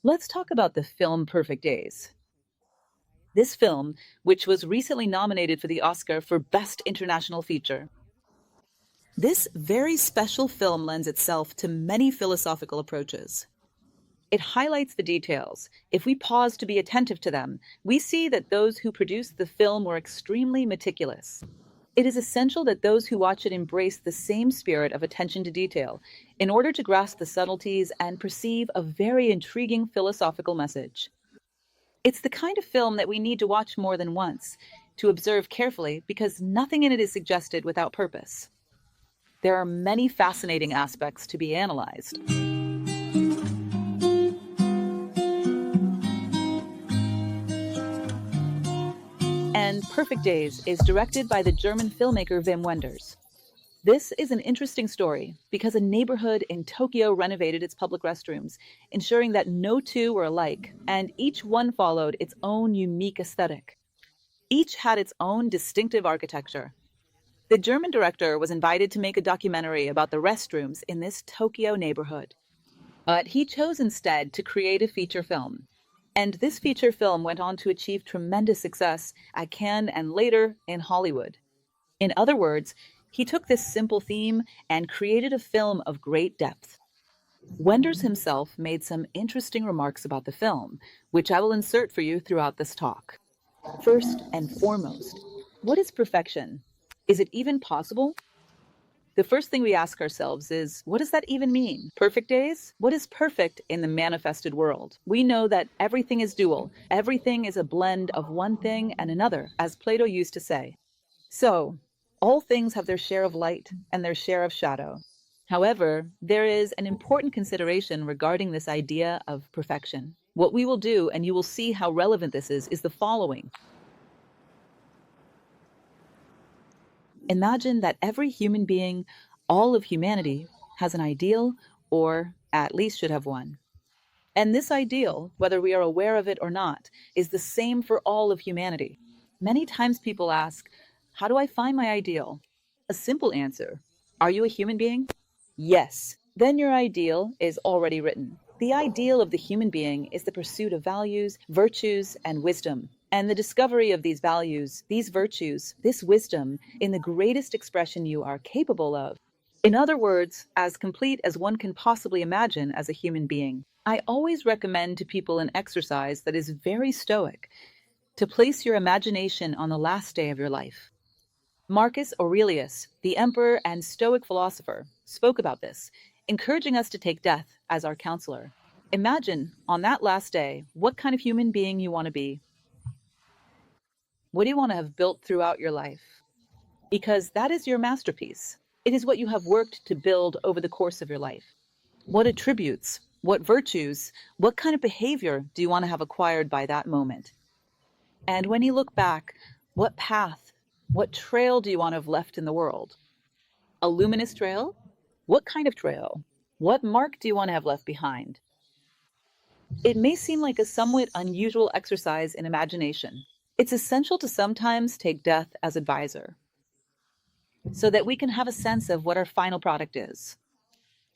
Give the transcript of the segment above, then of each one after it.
Let's talk about the film Perfect Days. This film, which was recently nominated for the Oscar for Best International Feature. This very special film lends itself to many philosophical approaches. It highlights the details. If we pause to be attentive to them, we see that those who produced the film were extremely meticulous. It is essential that those who watch it embrace the same spirit of attention to detail in order to grasp the subtleties and perceive a very intriguing philosophical message. It's the kind of film that we need to watch more than once, to observe carefully, because nothing in it is suggested without purpose. There are many fascinating aspects to be analyzed. And Perfect Days is directed by the German filmmaker Wim Wenders. This is an interesting story because a neighborhood in Tokyo renovated its public restrooms, ensuring that no two were alike, and each one followed its own unique aesthetic. Each had its own distinctive architecture. The German director was invited to make a documentary about the restrooms in this Tokyo neighborhood. But he chose instead to create a feature film. And this feature film went on to achieve tremendous success at Cannes and later in Hollywood. In other words, he took this simple theme and created a film of great depth. Wenders himself made some interesting remarks about the film, which I will insert for you throughout this talk. First and foremost, what is perfection? Is it even possible? The first thing we ask ourselves is, what does that even mean? Perfect days? What is perfect in the manifested world? We know that everything is dual. Everything is a blend of one thing and another, as Plato used to say. So, all things have their share of light and their share of shadow. However, there is an important consideration regarding this idea of perfection. What we will do, and you will see how relevant this is the following. Imagine that every human being, all of humanity, has an ideal, or at least should have one. And this ideal, whether we are aware of it or not, is the same for all of humanity. Many times people ask, how do I find my ideal? A simple answer. Are you a human being? Yes. Then your ideal is already written. The ideal of the human being is the pursuit of values, virtues, and wisdom, and the discovery of these values, these virtues, this wisdom in the greatest expression you are capable of. In other words, as complete as one can possibly imagine as a human being. I always recommend to people an exercise that is very stoic, to place your imagination on the last day of your life. Marcus Aurelius, the emperor and Stoic philosopher, spoke about this, encouraging us to take death as our counselor. Imagine, on that last day, what kind of human being you want to be. What do you want to have built throughout your life? Because that is your masterpiece. It is what you have worked to build over the course of your life. What attributes, what virtues, what kind of behavior do you want to have acquired by that moment? And when you look back, what path, what trail do you want to have left in the world? A luminous trail? What kind of trail? What mark do you want to have left behind? It may seem like a somewhat unusual exercise in imagination. It's essential to sometimes take death as advisor, so that we can have a sense of what our final product is.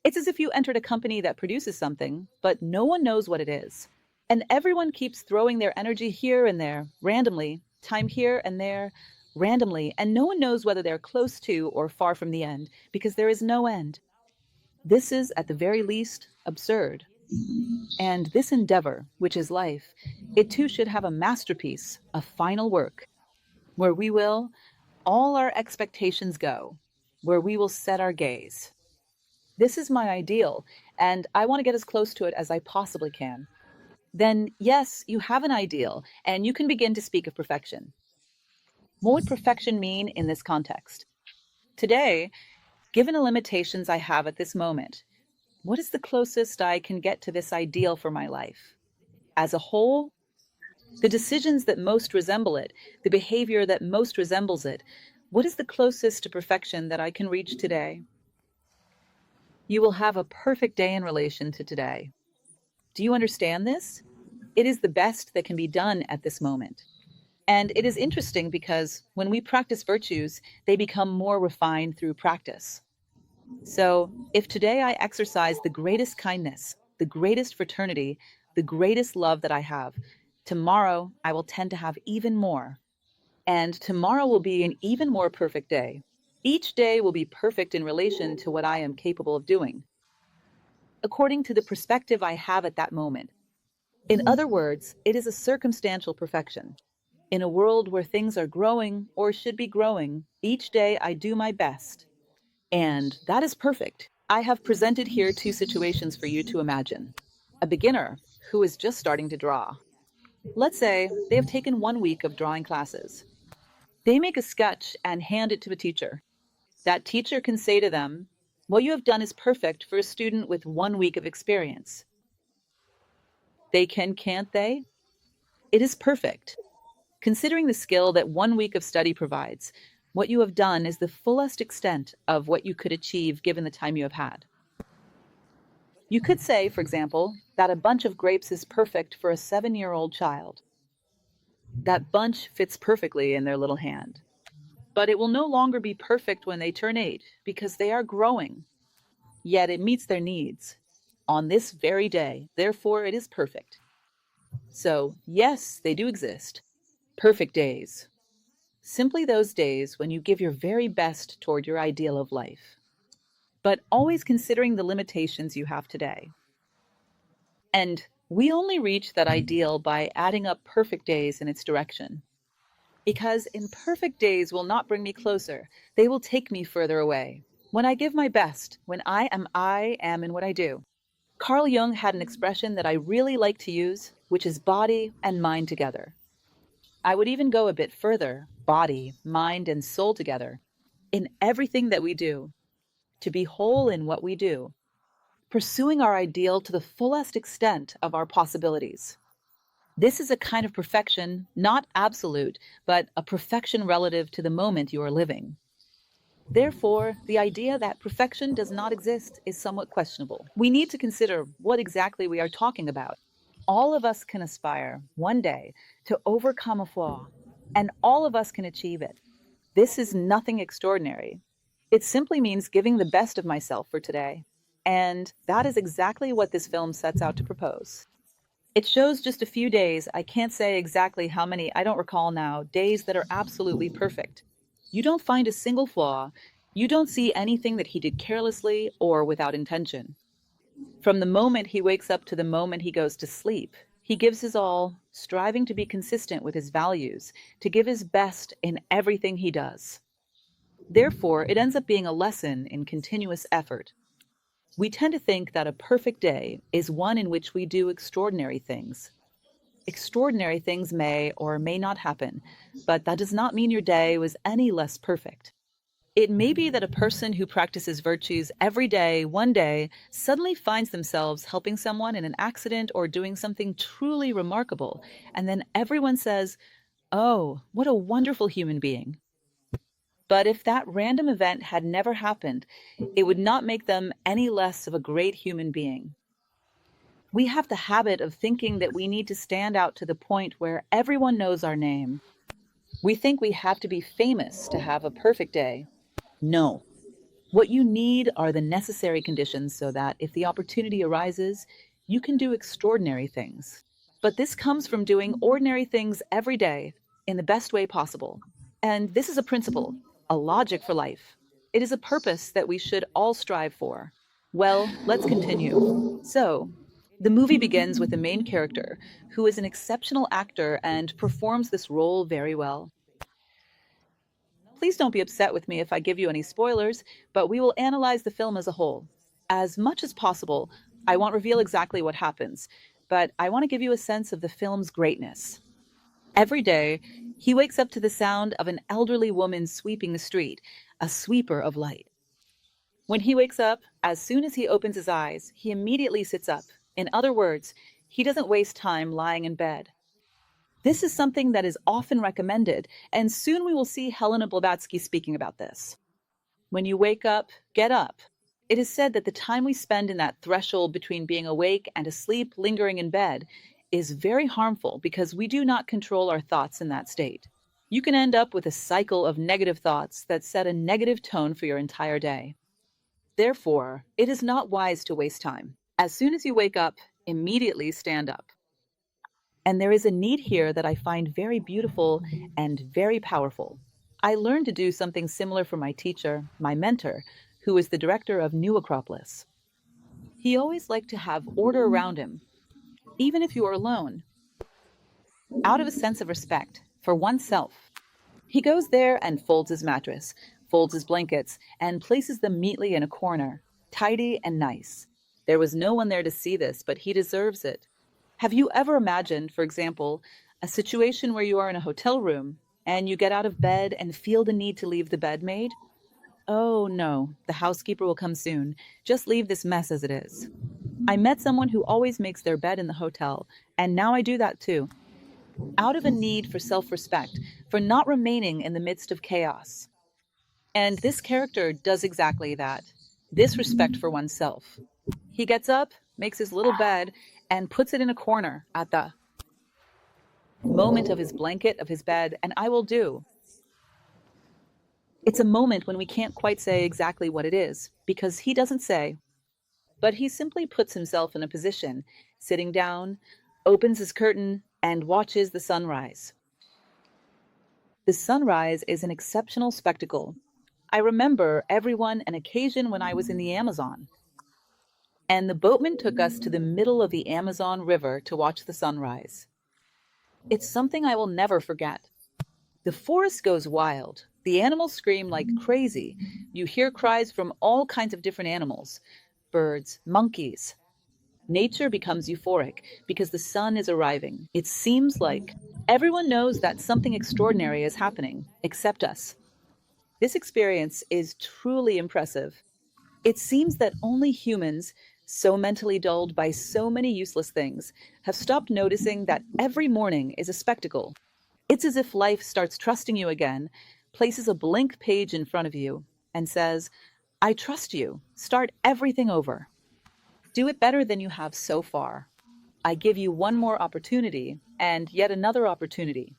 It's as if you entered a company that produces something, but no one knows what it is. And everyone keeps throwing their energy here and there, randomly, time here and there, randomly, and no one knows whether they're close to or far from the end, because there is no end. This is, at the very least, absurd. And this endeavor, which is life, it too should have a masterpiece, a final work, where we will, all our expectations go, where we will set our gaze. This is my ideal, and I want to get as close to it as I possibly can. Then, yes, you have an ideal, and you can begin to speak of perfection. What would perfection mean in this context? Today, given the limitations I have at this moment, what is the closest I can get to this ideal for my life? As a whole, the decisions that most resemble it, the behavior that most resembles it, what is the closest to perfection that I can reach today? You will have a perfect day in relation to today. Do you understand this? It is the best that can be done at this moment. And it is interesting because when we practice virtues, they become more refined through practice. So, if today I exercise the greatest kindness, the greatest fraternity, the greatest love that I have. Tomorrow, I will tend to have even more. And tomorrow will be an even more perfect day. Each day will be perfect in relation to what I am capable of doing, according to the perspective I have at that moment. In other words, it is a circumstantial perfection. In a world where things are growing or should be growing, each day I do my best. And that is perfect. I have presented here two situations for you to imagine. A beginner who is just starting to draw. Let's say they have taken 1 week of drawing classes. They make a sketch and hand it to a teacher. That teacher can say to them, "What you have done is perfect for a student with 1 week of experience." They can, can't they? It is perfect. Considering the skill that 1 week of study provides, what you have done is the fullest extent of what you could achieve given the time you have had. You could say, for example, that a bunch of grapes is perfect for a 7-year-old child. That bunch fits perfectly in their little hand. But it will no longer be perfect when they turn 8 because they are growing. Yet it meets their needs on this very day. Therefore, it is perfect. So, yes, they do exist. Perfect days. Simply those days when you give your very best toward your ideal of life, but always considering the limitations you have today. And we only reach that ideal by adding up perfect days in its direction. Because imperfect days will not bring me closer, they will take me further away. When I give my best, when I am in what I do. Carl Jung had an expression that I really like to use, which is body and mind together. I would even go a bit further, body, mind, and soul together, in everything that we do, to be whole in what we do, pursuing our ideal to the fullest extent of our possibilities. This is a kind of perfection, not absolute, but a perfection relative to the moment you are living. Therefore, the idea that perfection does not exist is somewhat questionable. We need to consider what exactly we are talking about. All of us can aspire, one day, to overcome a flaw, and all of us can achieve it. This is nothing extraordinary. It simply means giving the best of myself for today. And that is exactly what this film sets out to propose. It shows just a few days, I can't say exactly how many, I don't recall now, days that are absolutely perfect. You don't find a single flaw. You don't see anything that he did carelessly or without intention. From the moment he wakes up to the moment he goes to sleep, he gives his all, striving to be consistent with his values, to give his best in everything he does. Therefore, it ends up being a lesson in continuous effort. We tend to think that a perfect day is one in which we do extraordinary things. Extraordinary things may or may not happen, but that does not mean your day was any less perfect. It may be that a person who practices virtues every day, one day, suddenly finds themselves helping someone in an accident or doing something truly remarkable, and then everyone says, "Oh, what a wonderful human being." But if that random event had never happened, it would not make them any less of a great human being. We have the habit of thinking that we need to stand out to the point where everyone knows our name. We think we have to be famous to have a perfect day. No. What you need are the necessary conditions so that if the opportunity arises, you can do extraordinary things. But this comes from doing ordinary things every day in the best way possible. And this is a principle, a logic for life. It is a purpose that we should all strive for. Well, let's continue. So, the movie begins with the main character, who is an exceptional actor and performs this role very well. Please don't be upset with me if I give you any spoilers, but we will analyze the film as a whole. As much as possible, I won't reveal exactly what happens, but I want to give you a sense of the film's greatness. Every day, he wakes up to the sound of an elderly woman sweeping the street, a sweeper of light. When he wakes up, as soon as he opens his eyes, he immediately sits up. In other words, he doesn't waste time lying in bed. This is something that is often recommended, and soon we will see Helena Blavatsky speaking about this. When you wake up, get up. It is said that the time we spend in that threshold between being awake and asleep, lingering in bed, is very harmful because we do not control our thoughts in that state. You can end up with a cycle of negative thoughts that set a negative tone for your entire day. Therefore, it is not wise to waste time. As soon as you wake up, Immediately stand up. And there is a need here that I find very beautiful and very powerful. I learned to do something similar from my teacher, my mentor, who is the director of New Acropolis. He always liked to have order around him, even if you are alone, out of a sense of respect for oneself. He goes there and folds his mattress, folds his blankets, and places them neatly in a corner, tidy and nice. There was no one there to see this, but he deserves it. Have you ever imagined, for example, a situation where you are in a hotel room and you get out of bed and feel the need to leave the bed made? Oh no, the housekeeper will come soon. Just leave this mess as it is. I met someone who always makes their bed in the hotel, and now I do that too, out of a need for self respect, for not remaining in the midst of chaos. And this character does exactly that, this respect for oneself. He gets up, makes his little bed, and puts it in a corner at the moment of his blanket, of his bed, and I will do. It's a moment when we can't quite say exactly what it is, because he doesn't say, but he simply puts himself in a position, sitting down, opens his curtain, and watches the sunrise. The sunrise is an exceptional spectacle. I remember everyone an occasion when I was in the Amazon, and the boatman took us to the middle of the Amazon River to watch the sunrise. It's something I will never forget. The forest goes wild. The animals scream like crazy. You hear cries from all kinds of different animals, birds, monkeys. Nature becomes euphoric because the sun is arriving. It seems like everyone knows that something extraordinary is happening, except us. This experience is truly impressive. It seems that only humans, so mentally dulled by so many useless things, have stopped noticing that every morning is a spectacle. It's as if life starts trusting you again, places a blank page in front of you, and says, I trust you. Start everything over. Do it better than you have so far. I give you one more opportunity and yet another opportunity.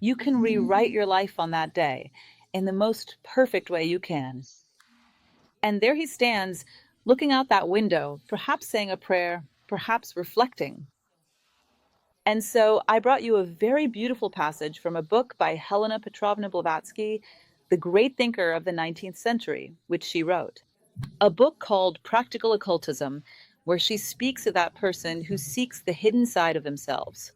You can rewrite your life on that day in the most perfect way you can. And there he stands, looking out that window, perhaps saying a prayer, perhaps reflecting. And so I brought you a very beautiful passage from a book by Helena Petrovna Blavatsky, the great thinker of the 19th century, which she wrote. A book called Practical Occultism, where she speaks of that person who seeks the hidden side of themselves,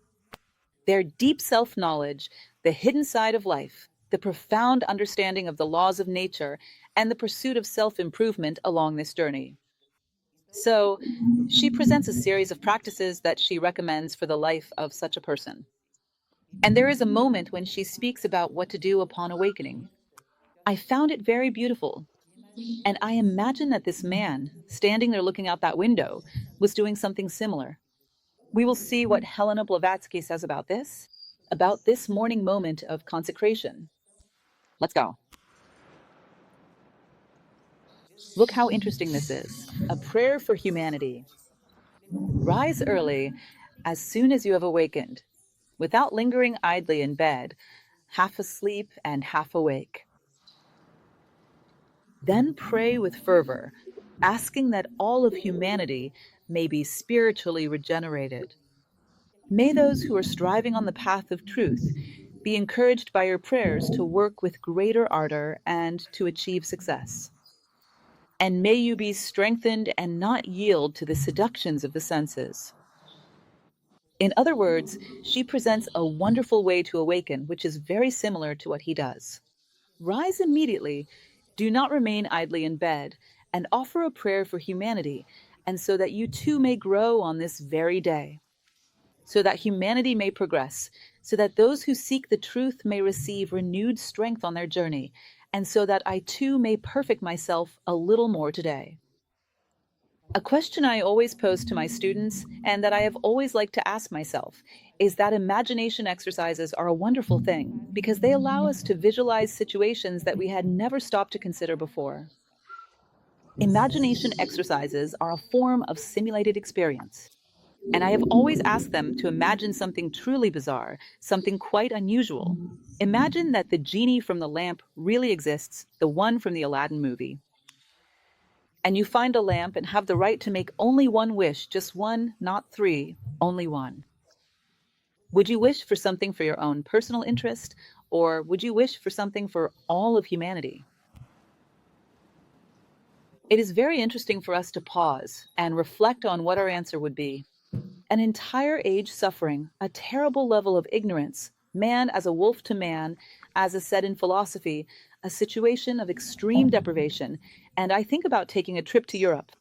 their deep self-knowledge, the hidden side of life, the profound understanding of the laws of nature, and the pursuit of self-improvement along this journey. So she presents a series of practices that she recommends for the life of such a person. And there is a moment when she speaks about what to do upon awakening. I found it very beautiful. And I imagine that this man, standing there looking out that window, was doing something similar. We will see what Helena Blavatsky says about this morning moment of consecration. Let's go. Look how interesting this is. A prayer for humanity. Rise early as soon as you have awakened, without lingering idly in bed, half asleep and half awake. Then pray with fervor, asking that all of humanity may be spiritually regenerated. May those who are striving on the path of truth be encouraged by your prayers to work with greater ardor and to achieve success. And may you be strengthened and not yield to the seductions of the senses. In other words, she presents a wonderful way to awaken, which is very similar to what he does. Rise immediately, do not remain idly in bed, and offer a prayer for humanity, and so that you too may grow on this very day, so that humanity may progress, so that those who seek the truth may receive renewed strength on their journey, and so that I too may perfect myself a little more today. A question I always pose to my students, and that I have always liked to ask myself, is that imagination exercises are a wonderful thing because they allow us to visualize situations that we had never stopped to consider before. Imagination exercises are a form of simulated experience, and I have always asked them to imagine something truly bizarre, something quite unusual. Imagine that the genie from the lamp really exists, the one from the Aladdin movie. and you find a lamp and have the right to make only one wish, just one, not three, only one. Would you wish for something for your own personal interest, or would you wish for something for all of humanity? It is very interesting for us to pause and reflect on what our answer would be. An entire age suffering, a terrible level of ignorance, man as a wolf to man, as is said in philosophy, a situation of extreme deprivation, and I think about taking a trip to Europe.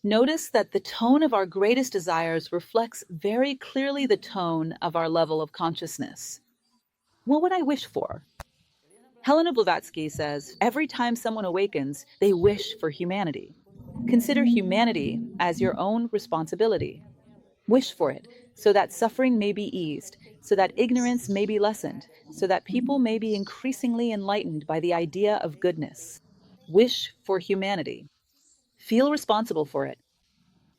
Notice that the tone of our greatest desires reflects very clearly the tone of our level of consciousness. What would I wish for? Helena Blavatsky says, every time someone awakens, they wish for humanity. Consider humanity as your own responsibility. Wish for it, so that suffering may be eased, so that ignorance may be lessened, so that people may be increasingly enlightened by the idea of goodness. Wish for humanity. Feel responsible for it.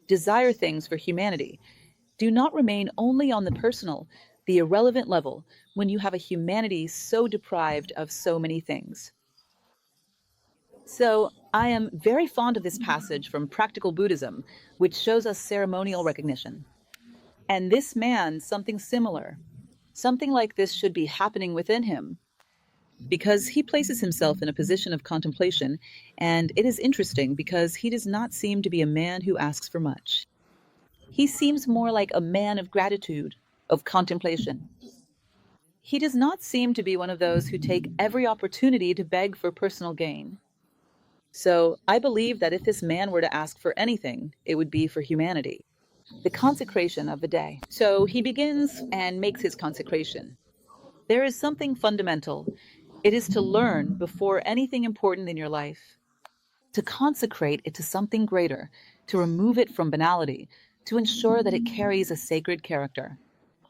Desire things for humanity. Do not remain only on the personal, the irrelevant level when you have a humanity so deprived of so many things. So, I am very fond of this passage from Practical Buddhism, which shows us ceremonial recognition. And this man, something similar. Something like this should be happening within him, because he places himself in a position of contemplation, and it is interesting because he does not seem to be a man who asks for much. He seems more like a man of gratitude, of contemplation. He does not seem to be one of those who take every opportunity to beg for personal gain. So I believe that if this man were to ask for anything, it would be for humanity. The consecration of the day. So he begins and makes his consecration. There is something fundamental. It is to learn before anything important in your life, to consecrate it to something greater, to remove it from banality, to ensure that it carries a sacred character.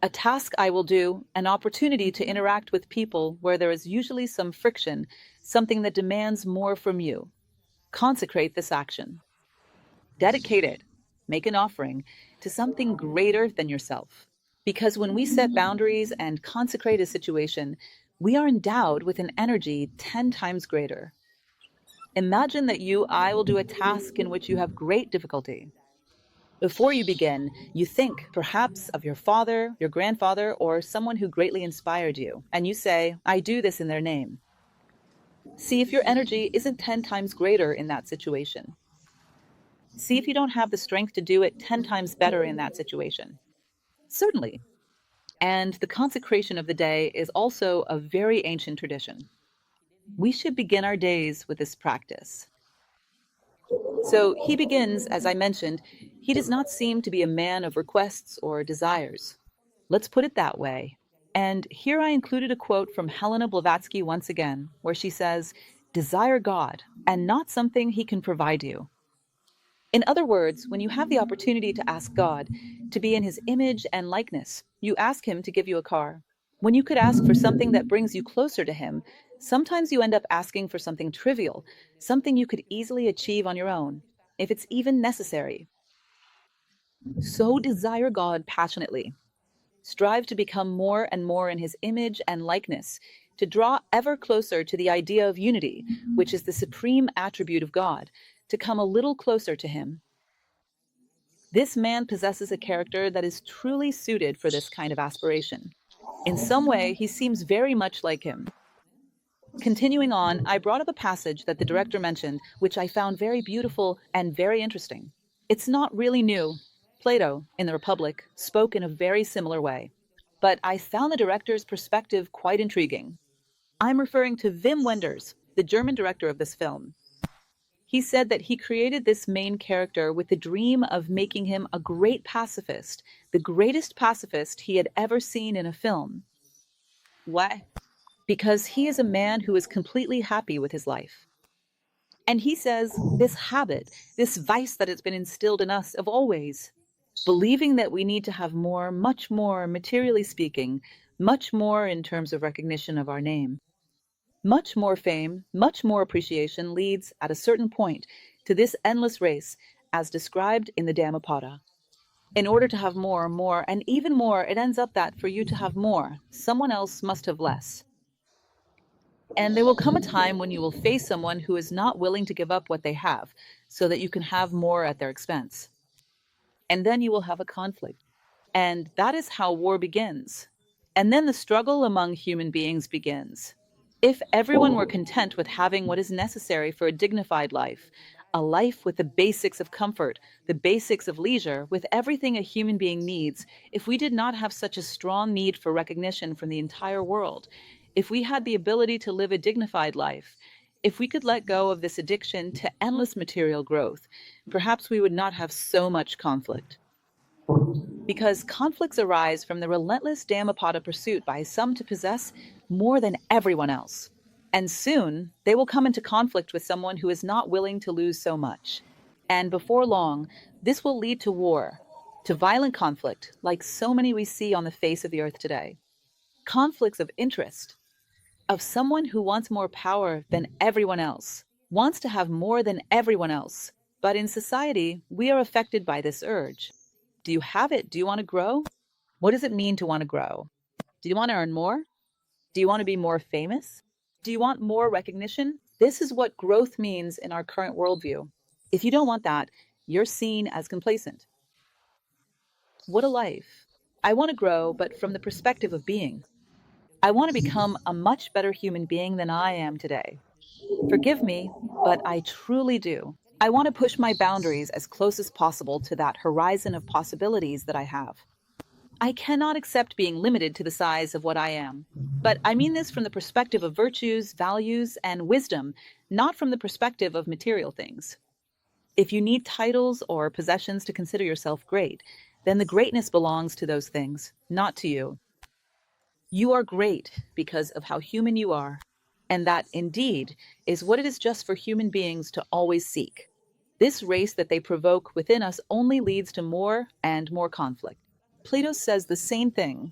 A task I will do, an opportunity to interact with people where there is usually some friction, something that demands more from you. Consecrate this action. Dedicate it, make an offering to something greater than yourself. Because when we set boundaries and consecrate a situation, we are endowed with an energy 10 times greater. Imagine that I will do a task in which you have great difficulty. Before you begin, you think perhaps of your father, your grandfather, or someone who greatly inspired you, and you say, I do this in their name. See if your energy isn't 10 times greater in that situation. See if you don't have the strength to do it 10 times better in that situation. Certainly. And the consecration of the day is also a very ancient tradition. We should begin our days with this practice. So he begins, as I mentioned, he does not seem to be a man of requests or desires. Let's put it that way. And here I included a quote from Helena Blavatsky once again, where she says, desire God, and not something he can provide you. In other words, when you have the opportunity to ask God to be in his image and likeness, you ask him to give you a car. When you could ask for something that brings you closer to him, sometimes you end up asking for something trivial, something you could easily achieve on your own, if it's even necessary. So desire God passionately. Strive to become more and more in his image and likeness, to draw ever closer to the idea of unity, which is the supreme attribute of God, to come a little closer to him. This man possesses a character that is truly suited for this kind of aspiration. In some way, he seems very much like him. Continuing on, I brought up a passage that the director mentioned, which I found very beautiful and very interesting. It's not really new. Plato, in the Republic, spoke in a very similar way. But I found the director's perspective quite intriguing. I'm referring to Wim Wenders, the German director of this film. He said that he created this main character with the dream of making him a great pacifist, the greatest pacifist he had ever seen in a film. Why? Because he is a man who is completely happy with his life. And he says this habit, this vice that has been instilled in us of always, believing that we need to have more, much more, materially speaking, much more in terms of recognition of our name. Much more fame, much more appreciation leads, at a certain point, to this endless race, as described in the Dhammapada. In order to have more, more, and even more, it ends up that for you to have more, someone else must have less. And there will come a time when you will face someone who is not willing to give up what they have so that you can have more at their expense. And then you will have a conflict. And that is how war begins. And then the struggle among human beings begins. If everyone were content with having what is necessary for a dignified life, a life with the basics of comfort, the basics of leisure, with everything a human being needs, if we did not have such a strong need for recognition from the entire world, if we had the ability to live a dignified life, if we could let go of this addiction to endless material growth, perhaps we would not have so much conflict. Because conflicts arise from the relentless Dhammapada pursuit by some to possess more than everyone else. And soon they will come into conflict with someone who is not willing to lose so much. And before long, this will lead to war, to violent conflict, like so many we see on the face of the earth today. Conflicts of interest, of someone who wants more power than everyone else, wants to have more than everyone else. But in society, we are affected by this urge. Do you have it? Do you want to grow? What does it mean to want to grow? Do you want to earn more? Do you want to be more famous? Do you want more recognition? This is what growth means in our current worldview. If you don't want that, you're seen as complacent. What a life. I want to grow, but from the perspective of being. I want to become a much better human being than I am today. Forgive me, but I truly do. I want to push my boundaries as close as possible to that horizon of possibilities that I have. I cannot accept being limited to the size of what I am. But I mean this from the perspective of virtues, values, and wisdom, not from the perspective of material things. If you need titles or possessions to consider yourself great, then the greatness belongs to those things, not to you. You are great because of how human you are, and that, indeed, is what it is just for human beings to always seek. This race that they provoke within us only leads to more and more conflict. Plato says the same thing.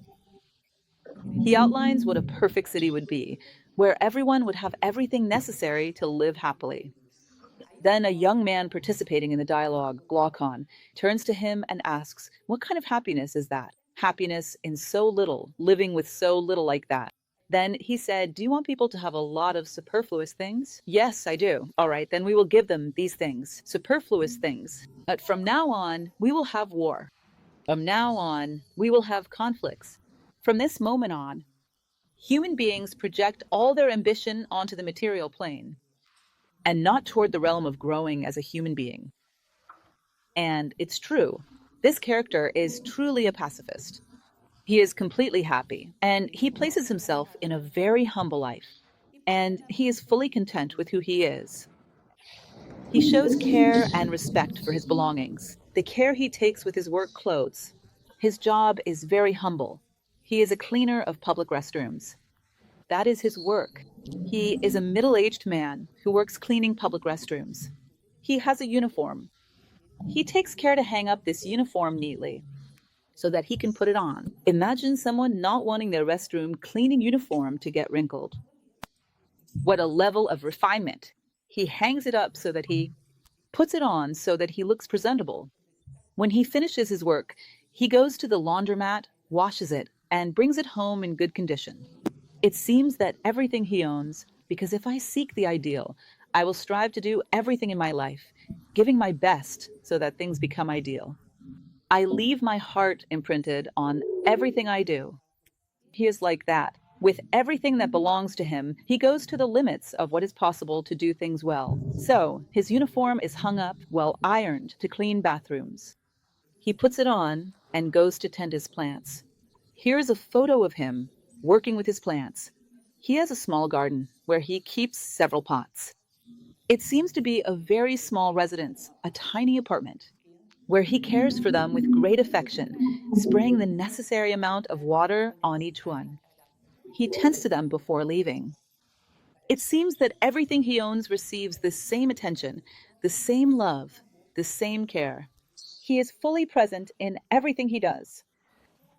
He outlines what a perfect city would be, where everyone would have everything necessary to live happily. Then a young man participating in the dialogue, Glaucon, turns to him and asks, "What kind of happiness is that? Happiness in so little, living with so little like that." Then he said, "Do you want people to have a lot of superfluous things?" "Yes, I do." "All right, then we will give them these things, superfluous things. But from now on, we will have war. From now on, we will have conflicts. From this moment on, human beings project all their ambition onto the material plane and not toward the realm of growing as a human being." And it's true. This character is truly a pacifist. He is completely happy, and he places himself in a very humble life, and he is fully content with who he is. He shows care and respect for his belongings, the care he takes with his work clothes. His job is very humble. He is a cleaner of public restrooms. That is his work. He is a middle-aged man who works cleaning public restrooms. He has a uniform. He takes care to hang up this uniform neatly so that he can put it on. Imagine someone not wanting their restroom cleaning uniform to get wrinkled. What a level of refinement. He hangs it up so that he puts it on so that he looks presentable. When he finishes his work, he goes to the laundromat, washes it, and brings it home in good condition. It seems that everything he owns, because if I seek the ideal, I will strive to do everything in my life, giving my best so that things become ideal. I leave my heart imprinted on everything I do. He is like that. With everything that belongs to him, he goes to the limits of what is possible to do things well. So, his uniform is hung up, well ironed, to clean bathrooms. He puts it on and goes to tend his plants. Here's a photo of him working with his plants. He has a small garden where he keeps several pots. It seems to be a very small residence, a tiny apartment, where he cares for them with great affection, spraying the necessary amount of water on each one. He tends to them before leaving. It seems that everything he owns receives the same attention, the same love, the same care. He is fully present in everything he does.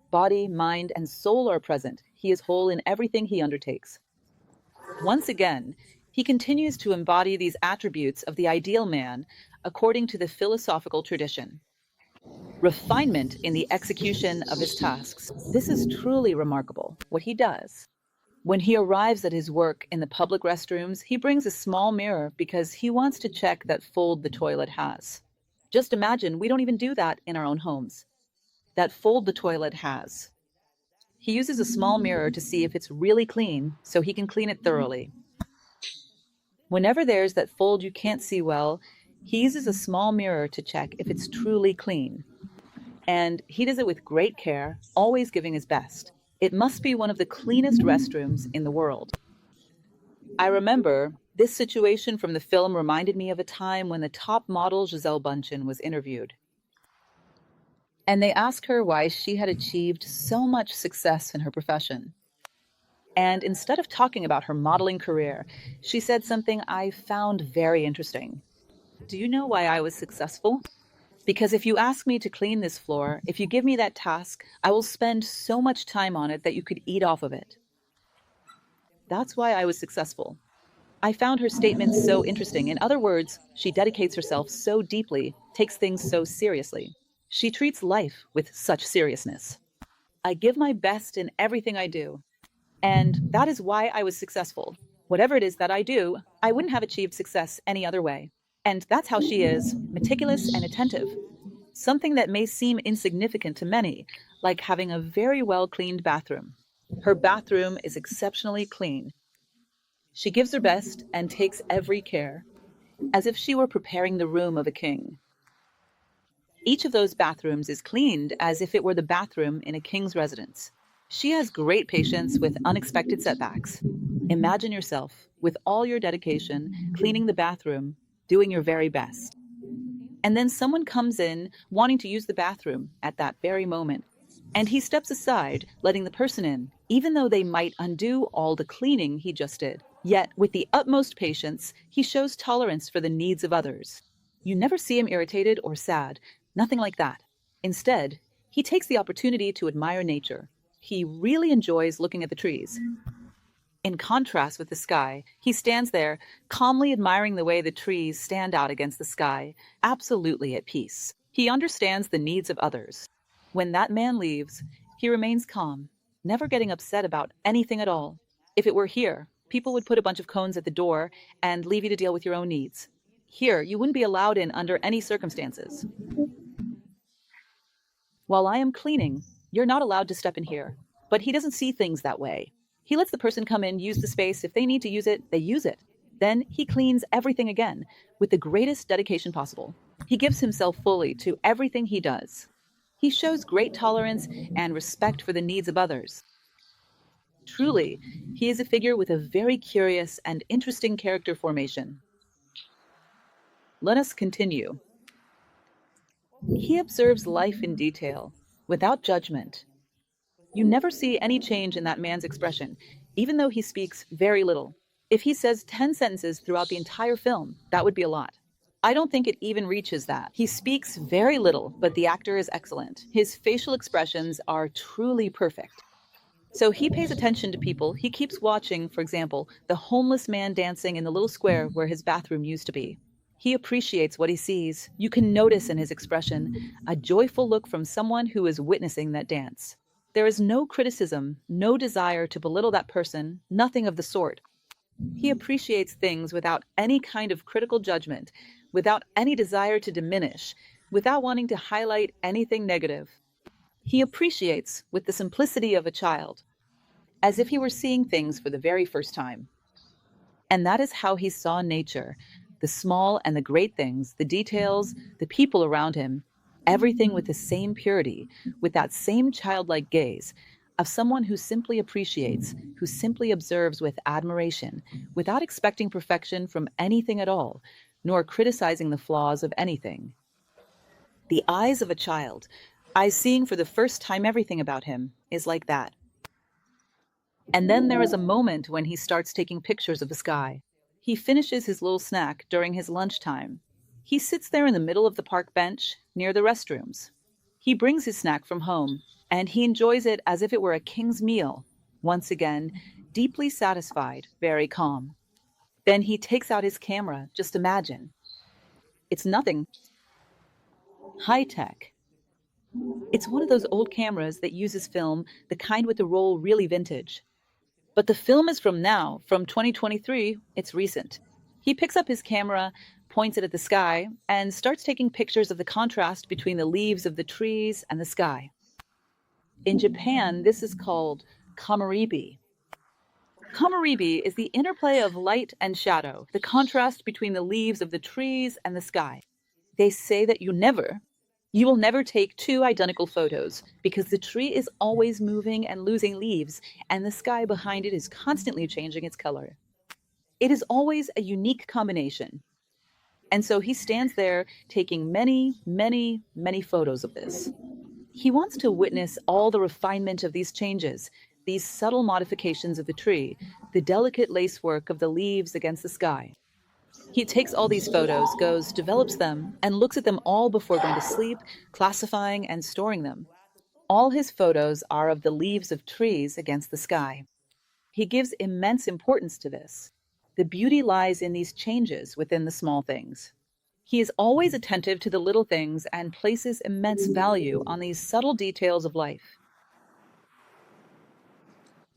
Body, mind, and soul are present. He is whole in everything he undertakes. Once again, he continues to embody these attributes of the ideal man according to the philosophical tradition. Refinement in the execution of his tasks. This is truly remarkable, what he does. When he arrives at his work in the public restrooms, he brings a small mirror because he wants to check that fold the toilet has. Just imagine, we don't even do that in our own homes. That fold the toilet has. He uses a small mirror to see if it's really clean so he can clean it thoroughly. Whenever there's that fold you can't see well, he uses a small mirror to check if it's truly clean. And he does it with great care, always giving his best. It must be one of the cleanest restrooms in the world. I remember this situation from the film reminded me of a time when the top model Gisele Bündchen was interviewed. And they asked her why she had achieved so much success in her profession. And instead of talking about her modeling career, she said something I found very interesting. Do you know why I was successful? Because if you ask me to clean this floor, if you give me that task, I will spend so much time on it that you could eat off of it. That's why I was successful. I found her statement so interesting. In other words, she dedicates herself so deeply, takes things so seriously. She treats life with such seriousness. I give my best in everything I do. And that is why I was successful. Whatever it is that I do, I wouldn't have achieved success any other way. And that's how she is, meticulous and attentive. Something that may seem insignificant to many, like having a very well-cleaned bathroom. Her bathroom is exceptionally clean. She gives her best and takes every care, as if she were preparing the room of a king. Each of those bathrooms is cleaned as if it were the bathroom in a king's residence. She has great patience with unexpected setbacks. Imagine yourself, with all your dedication, cleaning the bathroom, doing your very best. And then someone comes in wanting to use the bathroom at that very moment. And he steps aside, letting the person in, even though they might undo all the cleaning he just did. Yet, with the utmost patience, he shows tolerance for the needs of others. You never see him irritated or sad, nothing like that. Instead, he takes the opportunity to admire nature. He really enjoys looking at the trees. In contrast with the sky, he stands there, calmly admiring the way the trees stand out against the sky, absolutely at peace. He understands the needs of others. When that man leaves, he remains calm, never getting upset about anything at all. If it were here, people would put a bunch of cones at the door and leave you to deal with your own needs. Here, you wouldn't be allowed in under any circumstances. While I am cleaning, you're not allowed to step in here. But he doesn't see things that way. He lets the person come in, use the space. If they need to use it, they use it. Then he cleans everything again with the greatest dedication possible. He gives himself fully to everything he does. He shows great tolerance and respect for the needs of others. Truly, he is a figure with a very curious and interesting character formation. Let us continue. He observes life in detail, without judgment. You never see any change in that man's expression, even though he speaks very little. If he says 10 sentences throughout the entire film, that would be a lot. I don't think it even reaches that. He speaks very little, but the actor is excellent. His facial expressions are truly perfect. So he pays attention to people. He keeps watching, for example, the homeless man dancing in the little square where his bathroom used to be. He appreciates what he sees. You can notice in his expression a joyful look from someone who is witnessing that dance. There is no criticism, no desire to belittle that person, nothing of the sort. He appreciates things without any kind of critical judgment, without any desire to diminish, without wanting to highlight anything negative. He appreciates with the simplicity of a child, as if he were seeing things for the very first time. And that is how he saw nature, the small and the great things, the details, the people around him, everything with the same purity, with that same childlike gaze of someone who simply appreciates, who simply observes with admiration, without expecting perfection from anything at all, nor criticizing the flaws of anything. The eyes of a child, eyes seeing for the first time everything about him, is like that. And then there is a moment when he starts taking pictures of the sky. He finishes his little snack during his lunchtime. He sits there in the middle of the park bench, near the restrooms. He brings his snack from home, and he enjoys it as if it were a king's meal. Once again, deeply satisfied, very calm. Then he takes out his camera, just imagine. It's nothing high-tech. It's one of those old cameras that uses film, the kind with the roll really vintage. But the film is from now, from 2023. It's recent. He picks up his camera, points it at the sky, and starts taking pictures of the contrast between the leaves of the trees and the sky. In Japan, this is called kamaribi. Kamaribi is the interplay of light and shadow, the contrast between the leaves of the trees and the sky. They say that you will never take two identical photos because the tree is always moving and losing leaves, and the sky behind it is constantly changing its color. It is always a unique combination. And so he stands there taking many, many, many photos of this. He wants to witness all the refinement of these changes, these subtle modifications of the tree, the delicate lacework of the leaves against the sky. He takes all these photos, develops them, and looks at them all before going to sleep, classifying and storing them. All his photos are of the leaves of trees against the sky. He gives immense importance to this. The beauty lies in these changes within the small things. He is always attentive to the little things and places immense value on these subtle details of life.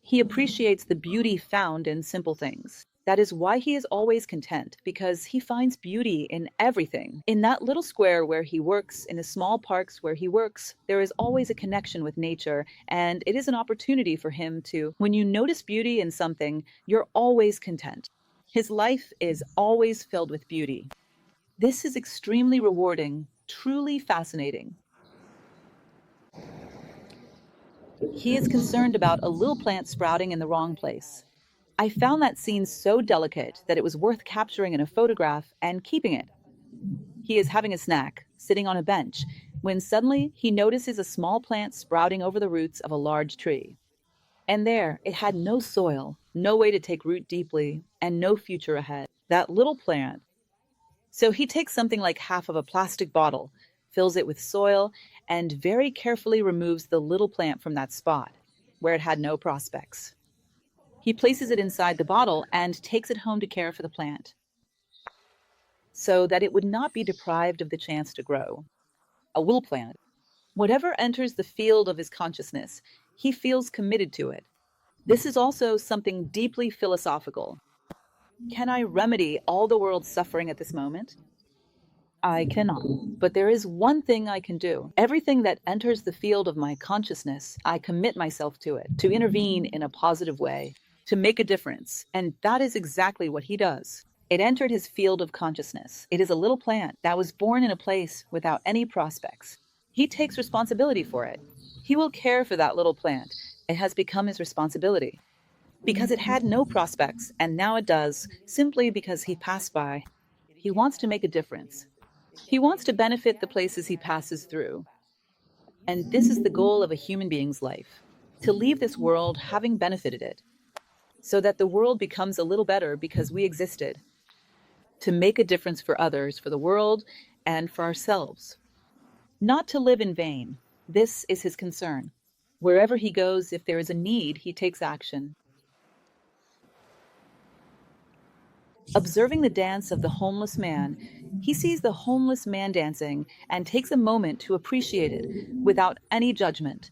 He appreciates the beauty found in simple things. That is why he is always content, because he finds beauty in everything. In that little square where he works, in the small parks where he works, there is always a connection with nature, and it is an opportunity for him to, when you notice beauty in something, you're always content. His life is always filled with beauty. This is extremely rewarding, truly fascinating. He is concerned about a little plant sprouting in the wrong place. I found that scene so delicate that it was worth capturing in a photograph and keeping it. He is having a snack, sitting on a bench, when suddenly he notices a small plant sprouting over the roots of a large tree. And there, it had no soil, no way to take root deeply, and no future ahead. That little plant. So he takes something like half of a plastic bottle, fills it with soil, and very carefully removes the little plant from that spot, where it had no prospects. He places it inside the bottle and takes it home to care for the plant, so that it would not be deprived of the chance to grow. A will plant. Whatever enters the field of his consciousness, he feels committed to it. This is also something deeply philosophical. Can I remedy all the world's suffering at this moment? I cannot. But there is one thing I can do. Everything that enters the field of my consciousness, I commit myself to it, to intervene in a positive way, to make a difference. And that is exactly what he does. It entered his field of consciousness. It is a little plant that was born in a place without any prospects. He takes responsibility for it. He will care for that little plant. It has become his responsibility. Because it had no prospects, and now it does, simply because he passed by. He wants to make a difference. He wants to benefit the places he passes through. And this is the goal of a human being's life, to leave this world having benefited it, so that the world becomes a little better because we existed, to make a difference for others, for the world, and for ourselves. Not to live in vain. This is his concern. Wherever he goes, if there is a need, he takes action. Observing the dance of the homeless man, he sees the homeless man dancing and takes a moment to appreciate it without any judgment.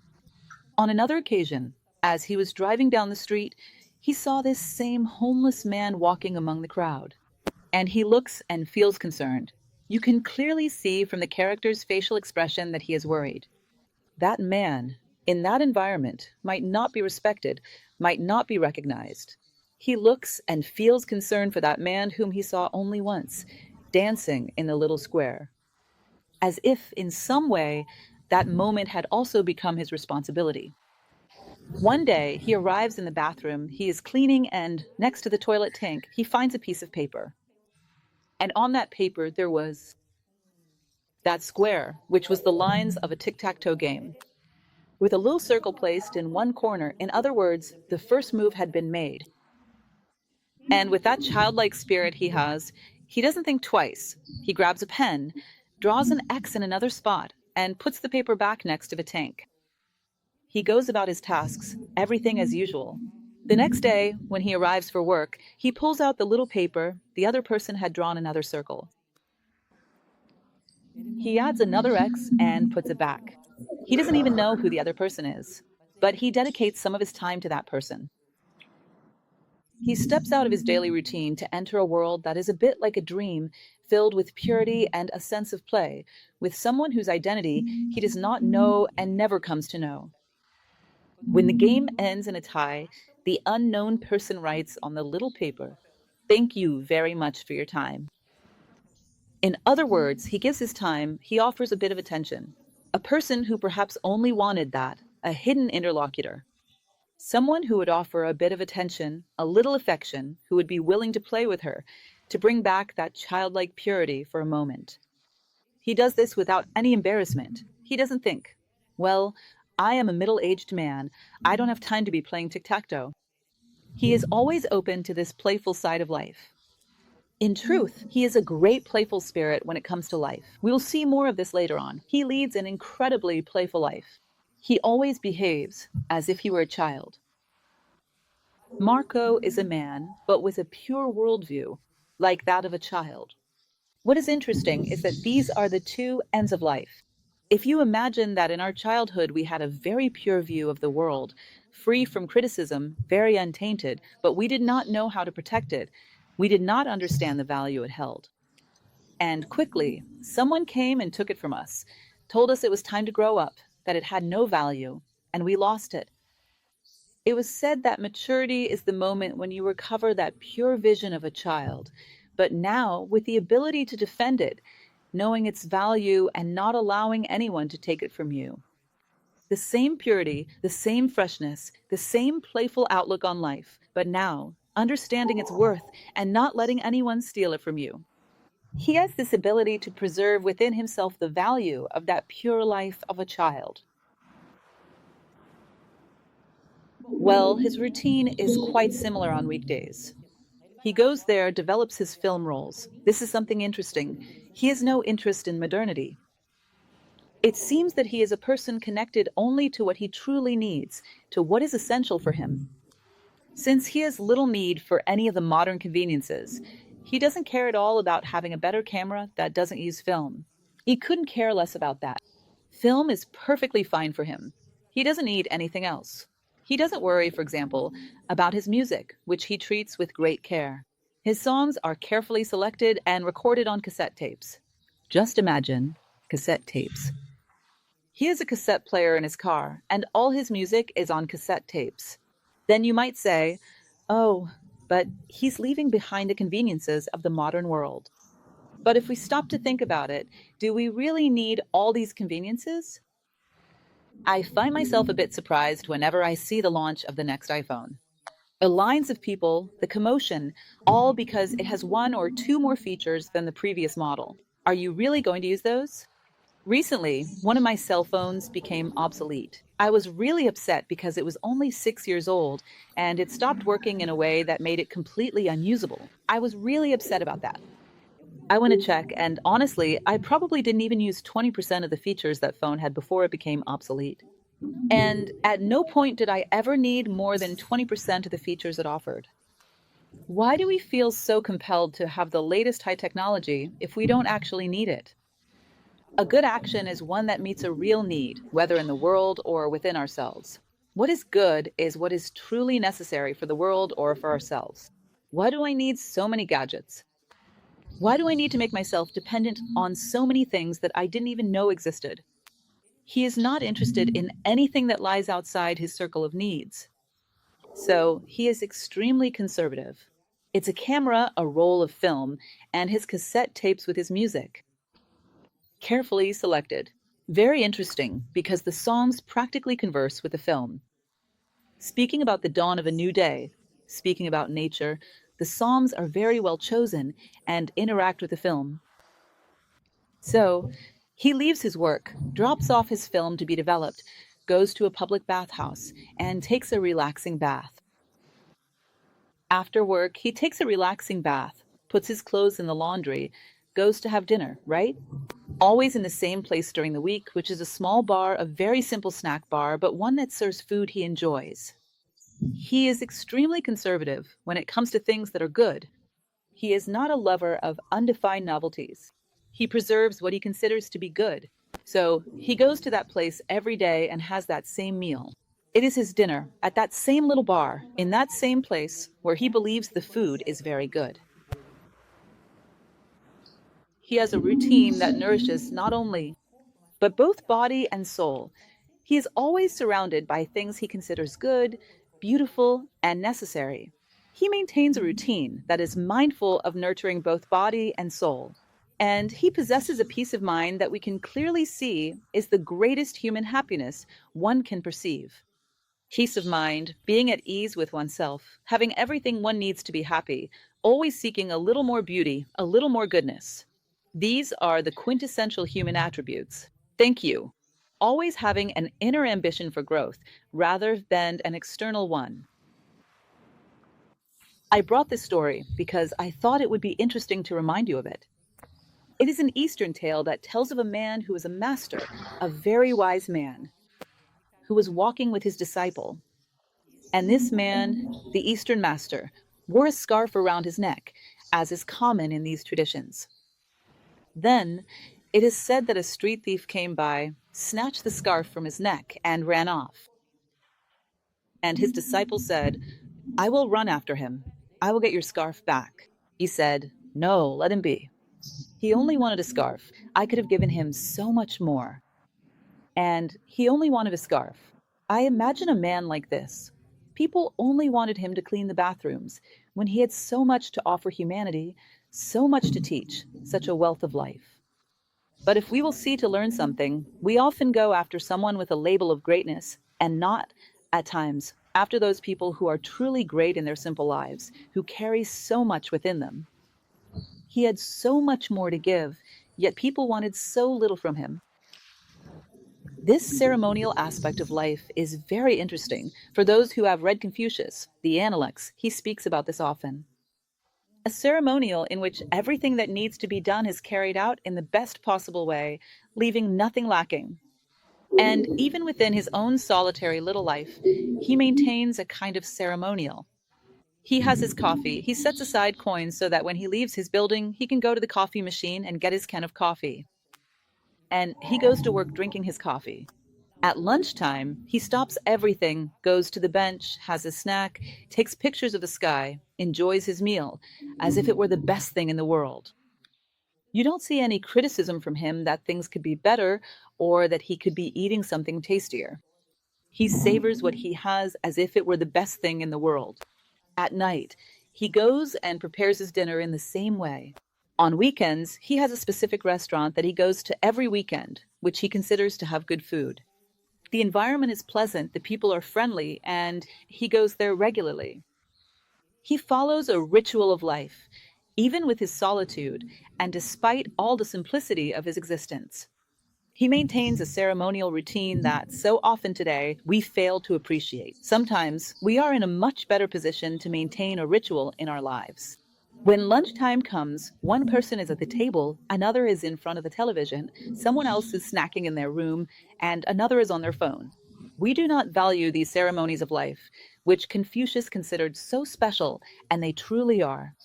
On another occasion, as he was driving down the street, he saw this same homeless man walking among the crowd. And he looks and feels concerned. You can clearly see from the character's facial expression that he is worried. That man, in that environment, might not be respected, might not be recognized. He looks and feels concern for that man whom he saw only once, dancing in the little square. As if, in some way, that moment had also become his responsibility. One day, he arrives in the bathroom, he is cleaning, and next to the toilet tank, he finds a piece of paper. And on that paper, there was that square, which was the lines of a tic-tac-toe game, with a little circle placed in one corner. In other words, the first move had been made. And with that childlike spirit he has, he doesn't think twice. He grabs a pen, draws an X in another spot, and puts the paper back next to the tank. He goes about his tasks, everything as usual. The next day, when he arrives for work, he pulls out the little paper. The other person had drawn another circle. He adds another X and puts it back. He doesn't even know who the other person is, but he dedicates some of his time to that person. He steps out of his daily routine to enter a world that is a bit like a dream, filled with purity and a sense of play, with someone whose identity he does not know and never comes to know. When the game ends in a tie, the unknown person writes on the little paper, "Thank you very much for your time." In other words, he gives his time, he offers a bit of attention. A person who perhaps only wanted that, a hidden interlocutor. Someone who would offer a bit of attention, a little affection, who would be willing to play with her, to bring back that childlike purity for a moment. He does this without any embarrassment. He doesn't think, well, I am a middle-aged man. I don't have time to be playing tic-tac-toe. He is always open to this playful side of life. In truth, he is a great playful spirit when it comes to life. We will see more of this later on. He leads an incredibly playful life. He always behaves as if he were a child. Marco is a man, but with a pure worldview, like that of a child. What is interesting is that these are the two ends of life. If you imagine that in our childhood we had a very pure view of the world, free from criticism, very untainted, but we did not know how to protect it, we did not understand the value it held. And quickly, someone came and took it from us, told us it was time to grow up, that it had no value, and we lost it. It was said that maturity is the moment when you recover that pure vision of a child, but now with the ability to defend it, knowing its value and not allowing anyone to take it from you. The same purity, the same freshness, the same playful outlook on life, but now understanding its worth and not letting anyone steal it from you. He has this ability to preserve within himself the value of that pure life of a child. Well, his routine is quite similar on weekdays. He goes there, develops his film roles. This is something interesting. He has no interest in modernity. It seems that he is a person connected only to what he truly needs, to what is essential for him. Since he has little need for any of the modern conveniences, he doesn't care at all about having a better camera that doesn't use film. He couldn't care less about that. Film is perfectly fine for him. He doesn't need anything else. He doesn't worry, for example, about his music, which he treats with great care. His songs are carefully selected and recorded on cassette tapes. Just imagine cassette tapes. He has a cassette player in his car, and all his music is on cassette tapes. Then you might say, oh, but he's leaving behind the conveniences of the modern world. But if we stop to think about it, do we really need all these conveniences? I find myself a bit surprised whenever I see the launch of the next iPhone. The lines of people, the commotion, all because it has one or two more features than the previous model. Are you really going to use those? Recently, one of my cell phones became obsolete. I was really upset because it was only 6 years old and it stopped working in a way that made it completely unusable. I was really upset about that. I went to check, and honestly, I probably didn't even use 20% of the features that phone had before it became obsolete. And at no point did I ever need more than 20% of the features it offered. Why do we feel so compelled to have the latest high technology if we don't actually need it? A good action is one that meets a real need, whether in the world or within ourselves. What is good is what is truly necessary for the world or for ourselves. Why do I need so many gadgets? Why do I need to make myself dependent on so many things that I didn't even know existed? He is not interested in anything that lies outside his circle of needs. So he is extremely conservative. It's a camera, a roll of film, and his cassette tapes with his music. Carefully selected. Very interesting, because the songs practically converse with the film. Speaking about the dawn of a new day, speaking about nature, the songs are very well chosen and interact with the film. So, he leaves his work, drops off his film to be developed, goes to a public bathhouse, and takes a relaxing bath. After work, he takes a relaxing bath, puts his clothes in the laundry, goes to have dinner, right? Always in the same place during the week, which is a small bar, a very simple snack bar, but one that serves food he enjoys. He is extremely conservative when it comes to things that are good. He is not a lover of undefined novelties. He preserves what he considers to be good. So he goes to that place every day and has that same meal. It is his dinner at that same little bar, in that same place where he believes the food is very good. He has a routine that nourishes not only, but both body and soul. He is always surrounded by things he considers good, beautiful, and necessary. He maintains a routine that is mindful of nurturing both body and soul. And he possesses a peace of mind that we can clearly see is the greatest human happiness one can perceive. Peace of mind, being at ease with oneself, having everything one needs to be happy, always seeking a little more beauty, a little more goodness. These are the quintessential human attributes. Thank you. Always having an inner ambition for growth rather than an external one. I brought this story because I thought it would be interesting to remind you of it. It is an Eastern tale that tells of a man who was a master, a very wise man, who was walking with his disciple. And this man, the Eastern master, wore a scarf around his neck, as is common in these traditions. Then, it is said that a street thief came by, snatched the scarf from his neck, and ran off. And his disciple said, I will run after him. I will get your scarf back. He said, No, let him be. He only wanted a scarf. I could have given him so much more. And he only wanted a scarf. I imagine a man like this. People only wanted him to clean the bathrooms when he had so much to offer humanity, so much to teach, such a wealth of life. But if we will see to learn something, we often go after someone with a label of greatness and not, at times, after those people who are truly great in their simple lives, who carry so much within them. He had so much more to give, yet people wanted so little from him. This ceremonial aspect of life is very interesting. For those who have read Confucius, the Analects, he speaks about this often. A ceremonial in which everything that needs to be done is carried out in the best possible way, leaving nothing lacking. And even within his own solitary little life, he maintains a kind of ceremonial. He has his coffee. He sets aside coins so that when he leaves his building, he can go to the coffee machine and get his can of coffee. And he goes to work drinking his coffee. At lunchtime, he stops everything, goes to the bench, has a snack, takes pictures of the sky, enjoys his meal, as if it were the best thing in the world. You don't see any criticism from him that things could be better or that he could be eating something tastier. He savors what he has as if it were the best thing in the world. At night, he goes and prepares his dinner in the same way. On weekends, he has a specific restaurant that he goes to every weekend, which he considers to have good food. The environment is pleasant, the people are friendly, and he goes there regularly. He follows a ritual of life, even with his solitude, and despite all the simplicity of his existence. He maintains a ceremonial routine that, so often today, we fail to appreciate. Sometimes we are in a much better position to maintain a ritual in our lives. When lunchtime comes, one person is at the table, another is in front of the television, someone else is snacking in their room, and another is on their phone. We do not value these ceremonies of life, which Confucius considered so special, and they truly are.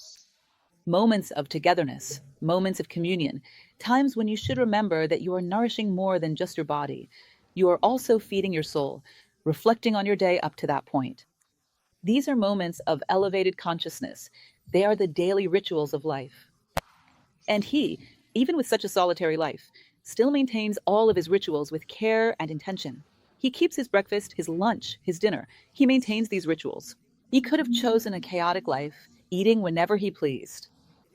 Moments of togetherness, moments of communion, times when you should remember that you are nourishing more than just your body. You are also feeding your soul, reflecting on your day up to that point. These are moments of elevated consciousness. They are the daily rituals of life. And he, even with such a solitary life, still maintains all of his rituals with care and intention. He keeps his breakfast, his lunch, his dinner. He maintains these rituals. He could have chosen a chaotic life, eating whenever he pleased.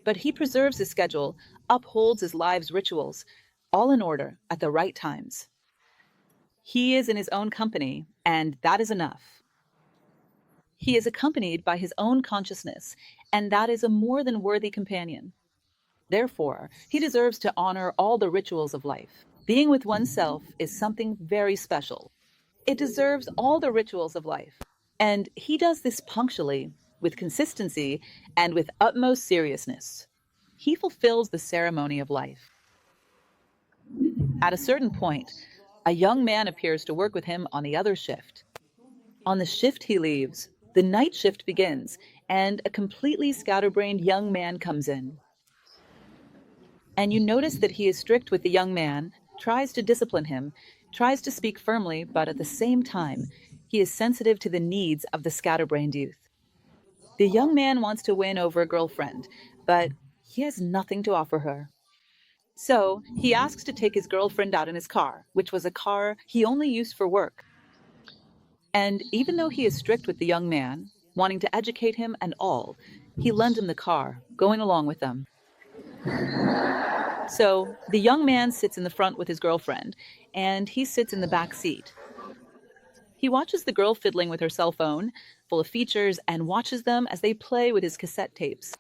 But he preserves his schedule, upholds his life's rituals, all in order at the right times. He is in his own company, and that is enough. He is accompanied by his own consciousness, and that is a more than worthy companion. Therefore, he deserves to honor all the rituals of life. Being with oneself is something very special. It deserves all the rituals of life. And he does this punctually, with consistency, and with utmost seriousness. He fulfills the ceremony of life. At a certain point, a young man appears to work with him on the other shift. On the shift he leaves, the night shift begins, and a completely scatterbrained young man comes in. And you notice that he is strict with the young man, tries to discipline him, tries to speak firmly, but at the same time, He is sensitive to the needs of the scatterbrained youth. The young man wants to win over a girlfriend, but he has nothing to offer her. So he asks to take his girlfriend out in his car, which was a car he only used for work. And even though he is strict with the young man, wanting to educate him and all, he lends him the car, going along with them. So the young man sits in the front with his girlfriend, and he sits in the back seat. He watches the girl fiddling with her cell phone, full of features, and watches them as they play with his cassette tapes.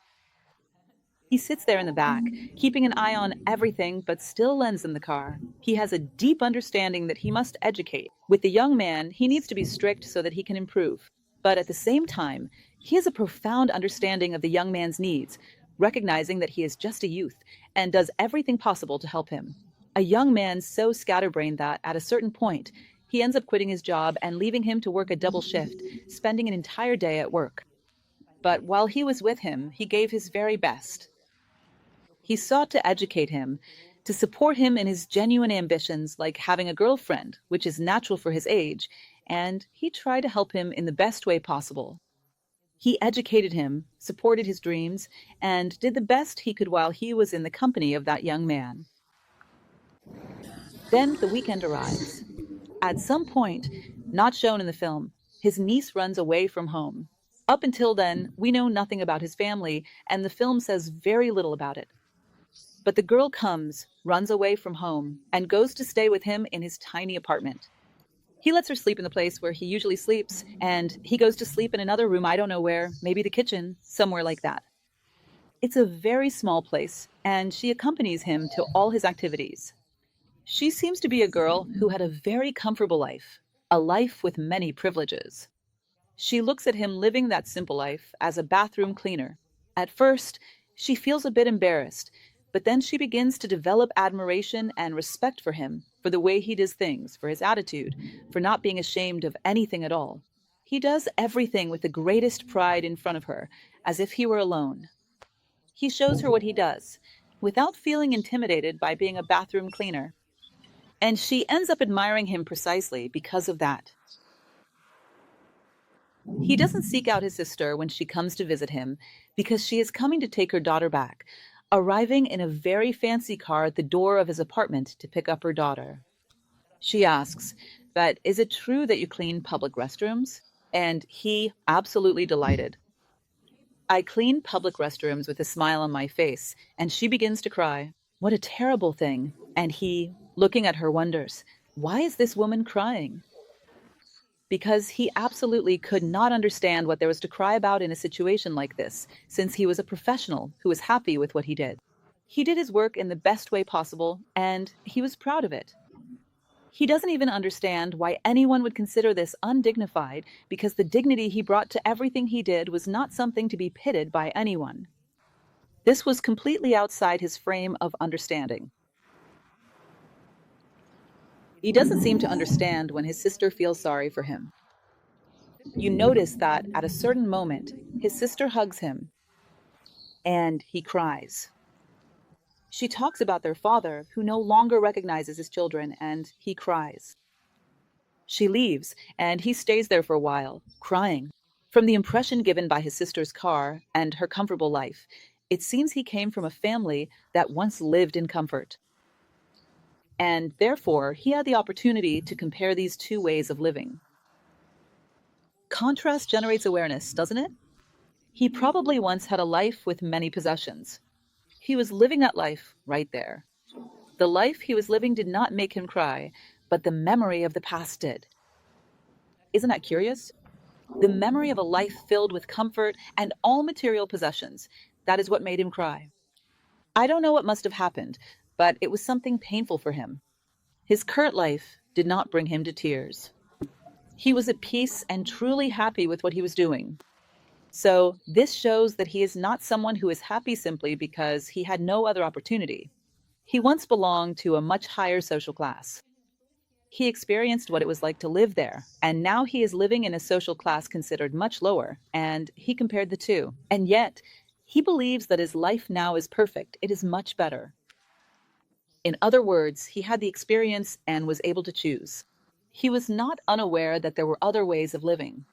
He sits there in the back, keeping an eye on everything, but still lends them the car. He has a deep understanding that he must educate. With the young man, he needs to be strict so that he can improve. But at the same time, he has a profound understanding of the young man's needs, recognizing that he is just a youth and does everything possible to help him. A young man so scatterbrained that, at a certain point, he ends up quitting his job and leaving him to work a double shift, spending an entire day at work. But while he was with him, he gave his very best. He sought to educate him, to support him in his genuine ambitions, like having a girlfriend, which is natural for his age, and he tried to help him in the best way possible. He educated him, supported his dreams, and did the best he could while he was in the company of that young man. Then the weekend arrives. At some point, not shown in the film, his niece runs away from home. Up until then, we know nothing about his family, and the film says very little about it. But the girl comes, runs away from home, and goes to stay with him in his tiny apartment. He lets her sleep in the place where he usually sleeps, and he goes to sleep in another room, I don't know where, maybe the kitchen, somewhere like that. It's a very small place, and she accompanies him to all his activities. She seems to be a girl who had a very comfortable life, a life with many privileges. She looks at him living that simple life as a bathroom cleaner. At first, she feels a bit embarrassed, but then she begins to develop admiration and respect for him, for the way he does things, for his attitude, for not being ashamed of anything at all. He does everything with the greatest pride in front of her, as if he were alone. He shows her what he does, without feeling intimidated by being a bathroom cleaner. And she ends up admiring him precisely because of that. He doesn't seek out his sister when she comes to visit him, because she is coming to take her daughter back, arriving in a very fancy car at the door of his apartment to pick up her daughter. She asks, "But is it true that you clean public restrooms?" And he, absolutely delighted. I clean public restrooms with a smile on my face, and she begins to cry. What a terrible thing. And he, looking at her, wonders, why is this woman crying? Because he absolutely could not understand what there was to cry about in a situation like this, since he was a professional who was happy with what he did. He did his work in the best way possible, and he was proud of it. He doesn't even understand why anyone would consider this undignified, because the dignity he brought to everything he did was not something to be pitted by anyone. This was completely outside his frame of understanding. He doesn't seem to understand when his sister feels sorry for him. You notice that at a certain moment, his sister hugs him, and he cries. She talks about their father, who no longer recognizes his children, and he cries. She leaves, and he stays there for a while, crying. From the impression given by his sister's car and her comfortable life, it seems he came from a family that once lived in comfort. And therefore, he had the opportunity to compare these two ways of living. Contrast generates awareness, doesn't it? He probably once had a life with many possessions. He was living that life right there. The life he was living did not make him cry, but the memory of the past did. Isn't that curious? The memory of a life filled with comfort and all material possessions, that is what made him cry. I don't know what must have happened, but it was something painful for him. His current life did not bring him to tears. He was at peace and truly happy with what he was doing. So this shows that he is not someone who is happy simply because he had no other opportunity. He once belonged to a much higher social class. He experienced what it was like to live there, and now he is living in a social class considered much lower, and he compared the two. And yet, he believes that his life now is perfect. It is much better. In other words, he had the experience and was able to choose. He was not unaware that there were other ways of living.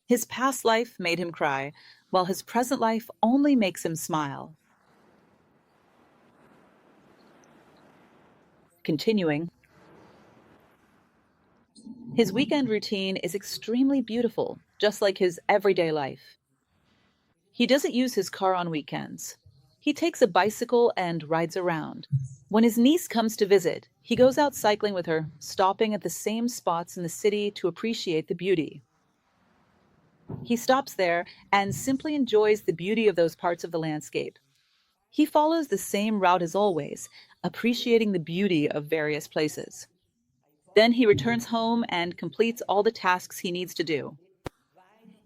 His past life made him cry, while his present life only makes him smile. Continuing, his weekend routine is extremely beautiful, just like his everyday life. He doesn't use his car on weekends. He takes a bicycle and rides around. When his niece comes to visit, he goes out cycling with her, stopping at the same spots in the city to appreciate the beauty. He stops there and simply enjoys the beauty of those parts of the landscape. He follows the same route as always, appreciating the beauty of various places. Then he returns home and completes all the tasks he needs to do.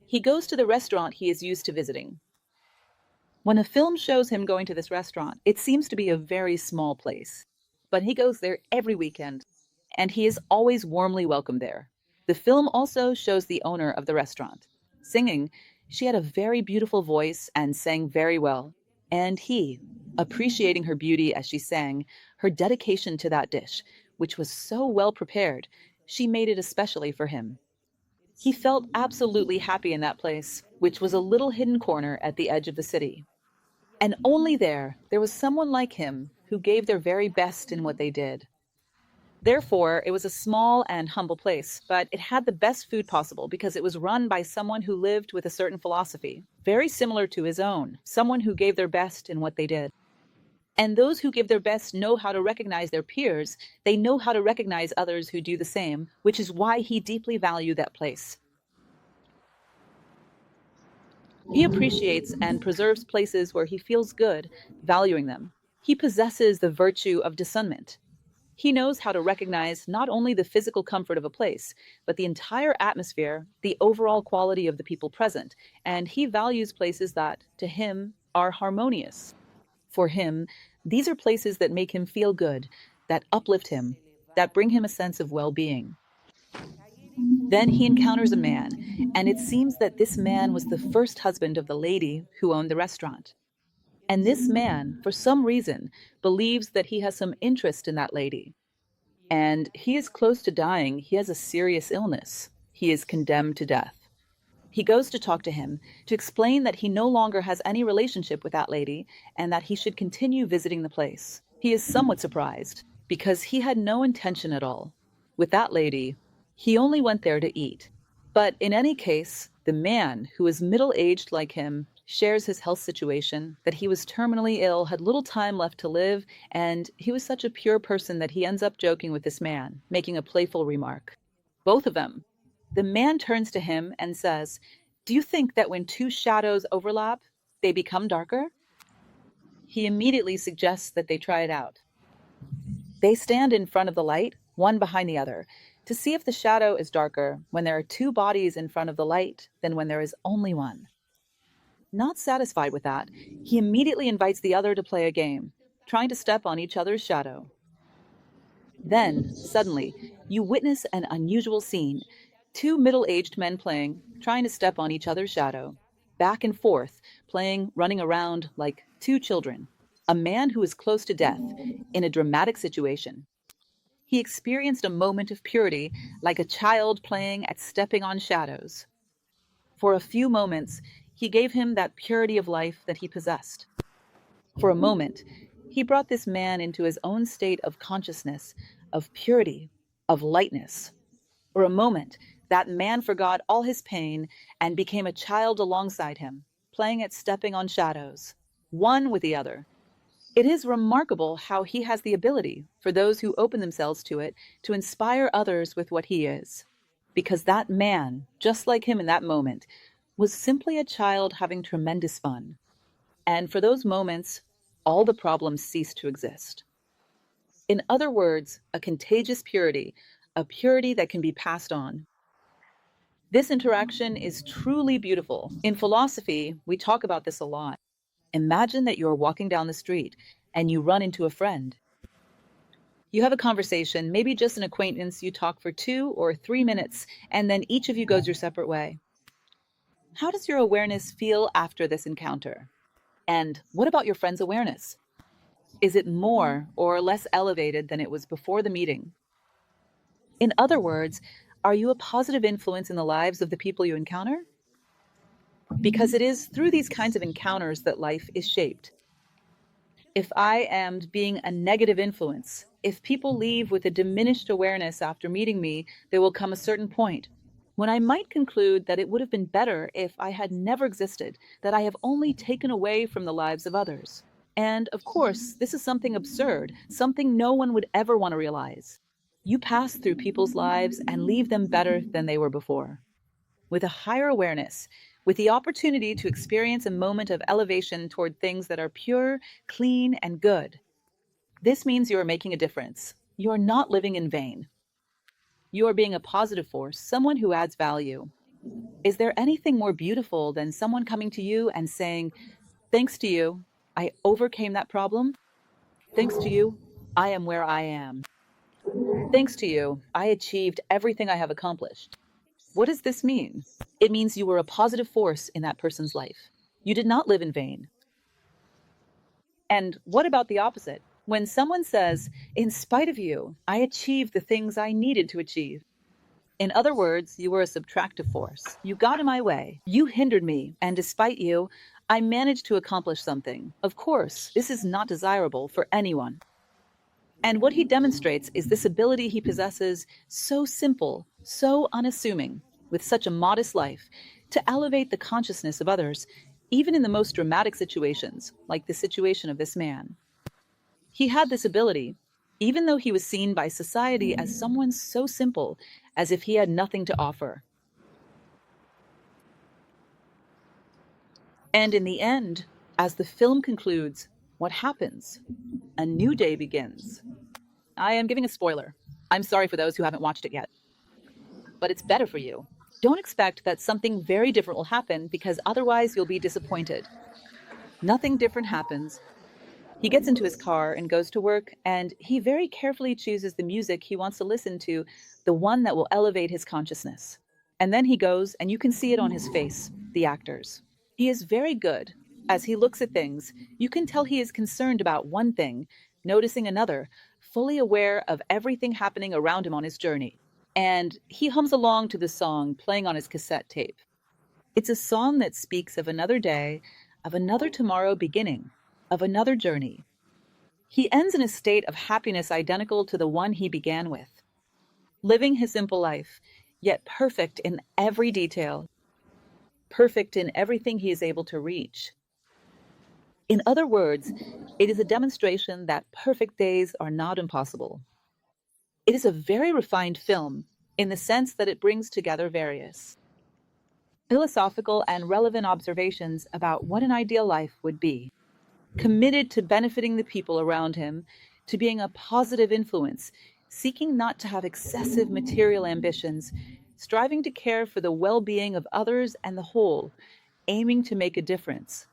He goes to the restaurant he is used to visiting. When a film shows him going to this restaurant, it seems to be a very small place. But he goes there every weekend, and he is always warmly welcomed there. The film also shows the owner of the restaurant singing. She had a very beautiful voice and sang very well. And he, appreciating her beauty as she sang, her dedication to that dish, which was so well prepared, she made it especially for him. He felt absolutely happy in that place, which was a little hidden corner at the edge of the city. And only there was someone like him who gave their very best in what they did. Therefore, it was a small and humble place, but it had the best food possible because it was run by someone who lived with a certain philosophy, very similar to his own, someone who gave their best in what they did. And those who give their best know how to recognize their peers. They know how to recognize others who do the same, which is why he deeply valued that place. He appreciates and preserves places where he feels good, valuing them. He possesses the virtue of discernment. He knows how to recognize not only the physical comfort of a place, but the entire atmosphere, the overall quality of the people present, and he values places that, to him, are harmonious. For him, these are places that make him feel good, that uplift him, that bring him a sense of well-being. Then he encounters a man, and it seems that this man was the first husband of the lady who owned the restaurant. And this man, for some reason, believes that he has some interest in that lady. And he is close to dying. He has a serious illness. He is condemned to death. He goes to talk to him to explain that he no longer has any relationship with that lady and that he should continue visiting the place. He is somewhat surprised because he had no intention at all with that lady. He only went there to eat. But in any case, the man, who is middle-aged like him, shares his health situation, that he was terminally ill, had little time left to live, and he was such a pure person that he ends up joking with this man, making a playful remark. Both of them. The man turns to him and says, "Do you think that when two shadows overlap, they become darker?" He immediately suggests that they try it out. They stand in front of the light, one behind the other, to see if the shadow is darker when there are two bodies in front of the light than when there is only one. Not satisfied with that, he immediately invites the other to play a game, trying to step on each other's shadow. Then, suddenly, you witness an unusual scene. Two middle-aged men playing, trying to step on each other's shadow. Back and forth, playing, running around like two children. A man who is close to death, in a dramatic situation. He experienced a moment of purity, like a child playing at stepping on shadows. For a few moments, he gave him that purity of life that he possessed. For a moment, he brought this man into his own state of consciousness, of purity, of lightness. For a moment, that man forgot all his pain and became a child alongside him, playing at stepping on shadows, one with the other. It is remarkable how he has the ability, for those who open themselves to it, to inspire others with what he is. Because that man, just like him in that moment, was simply a child having tremendous fun. And for those moments, all the problems ceased to exist. In other words, a contagious purity, a purity that can be passed on. This interaction is truly beautiful. In philosophy, we talk about this a lot. Imagine that you're walking down the street and you run into a friend. You have a conversation, maybe just an acquaintance, you talk for 2 or 3 minutes, and then each of you goes your separate way. How does your awareness feel after this encounter? And what about your friend's awareness? Is it more or less elevated than it was before the meeting? In other words, are you a positive influence in the lives of the people you encounter? Because it is through these kinds of encounters that life is shaped. If I am being a negative influence, if people leave with a diminished awareness after meeting me, there will come a certain point when I might conclude that it would have been better if I had never existed, that I have only taken away from the lives of others. And of course, this is something absurd, something no one would ever want to realize. You pass through people's lives and leave them better than they were before, with a higher awareness, with the opportunity to experience a moment of elevation toward things that are pure, clean, and good. This means you are making a difference. You are not living in vain. You are being a positive force, someone who adds value. Is there anything more beautiful than someone coming to you and saying, "Thanks to you, I overcame that problem. Thanks to you, I am where I am. Thanks to you, I achieved everything I have accomplished." What does this mean? It means you were a positive force in that person's life. You did not live in vain. And what about the opposite? When someone says, "In spite of you, I achieved the things I needed to achieve." In other words, you were a subtractive force. You got in my way. You hindered me. And despite you, I managed to accomplish something. Of course, this is not desirable for anyone. And what he demonstrates is this ability he possesses, so simple, so unassuming, with such a modest life, to elevate the consciousness of others, even in the most dramatic situations, like the situation of this man. He had this ability, even though he was seen by society as someone so simple, as if he had nothing to offer. And in the end, as the film concludes, what happens? A new day begins. I am giving a spoiler. I'm sorry for those who haven't watched it yet. But it's better for you. Don't expect that something very different will happen, because otherwise you'll be disappointed. Nothing different happens. He gets into his car and goes to work, and he very carefully chooses the music he wants to listen to, the one that will elevate his consciousness. And then he goes, and you can see it on his face, the actor's. He is very good. As he looks at things, you can tell he is concerned about one thing, noticing another, fully aware of everything happening around him on his journey. And he hums along to the song playing on his cassette tape. It's a song that speaks of another day, of another tomorrow beginning, of another journey. He ends in a state of happiness identical to the one he began with, living his simple life, yet perfect in every detail, perfect in everything he is able to reach. In other words, it is a demonstration that perfect days are not impossible. It is a very refined film in the sense that it brings together various philosophical and relevant observations about what an ideal life would be, committed to benefiting the people around him, to being a positive influence, seeking not to have excessive material ambitions, striving to care for the well-being of others and the whole, aiming to make a difference,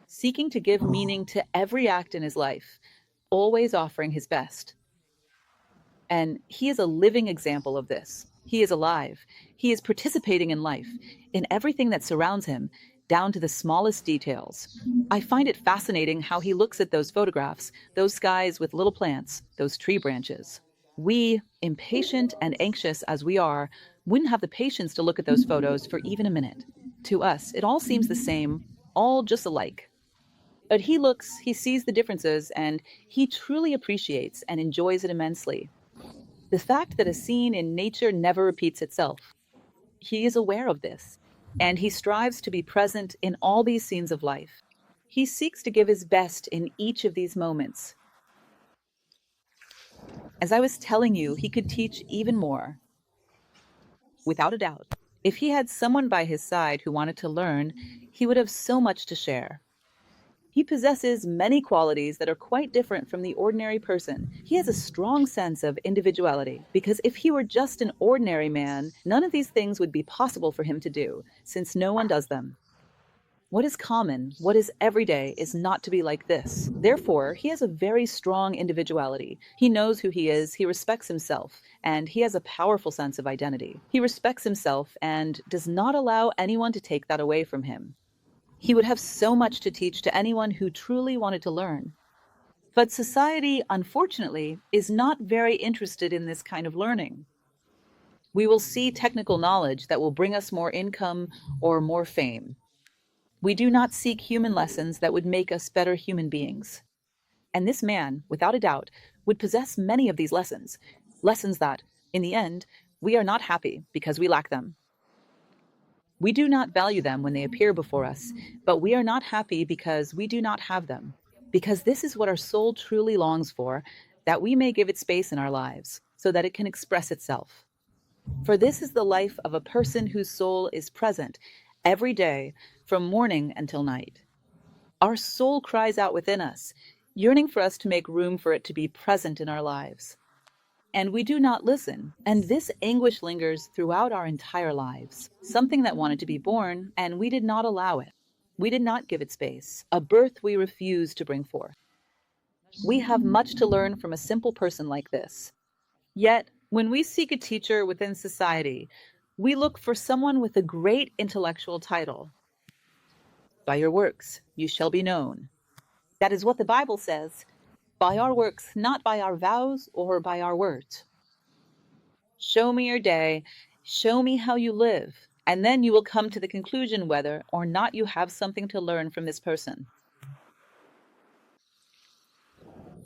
seeking to give meaning to every act in his life, always offering his best. And he is a living example of this. He is alive. He is participating in life, in everything that surrounds him, down to the smallest details. I find it fascinating how he looks at those photographs, those skies with little plants, those tree branches. We, impatient and anxious as we are, wouldn't have the patience to look at those photos for even a minute. To us, it all seems the same, all just alike. But he looks, he sees the differences, and he truly appreciates and enjoys it immensely. The fact that a scene in nature never repeats itself. He is aware of this, and he strives to be present in all these scenes of life. He seeks to give his best in each of these moments. As I was telling you, he could teach even more, without a doubt. If he had someone by his side who wanted to learn, he would have so much to share. He possesses many qualities that are quite different from the ordinary person. He has a strong sense of individuality, because if he were just an ordinary man, none of these things would be possible for him to do, since no one does them. What is common, what is everyday, is not to be like this. Therefore, he has a very strong individuality. He knows who he is, he respects himself, and he has a powerful sense of identity. He respects himself and does not allow anyone to take that away from him. He would have so much to teach to anyone who truly wanted to learn. But society, unfortunately, is not very interested in this kind of learning. We will see technical knowledge that will bring us more income or more fame. We do not seek human lessons that would make us better human beings. And this man, without a doubt, would possess many of these lessons, lessons that, in the end, we are not happy because we lack them. We do not value them when they appear before us, but we are not happy because we do not have them, because this is what our soul truly longs for, that we may give it space in our lives, so that it can express itself. For this is the life of a person whose soul is present every day from morning until night. Our soul cries out within us, yearning for us to make room for it to be present in our lives. And we do not listen, and this anguish lingers throughout our entire lives, something that wanted to be born, and we did not allow it. We did not give it space, a birth we refused to bring forth. We have much to learn from a simple person like this. Yet, when we seek a teacher within society, we look for someone with a great intellectual title. By your works you shall be known. That is what the Bible says. By our works, not by our vows or by our words. Show me your day, show me how you live, and then you will come to the conclusion whether or not you have something to learn from this person.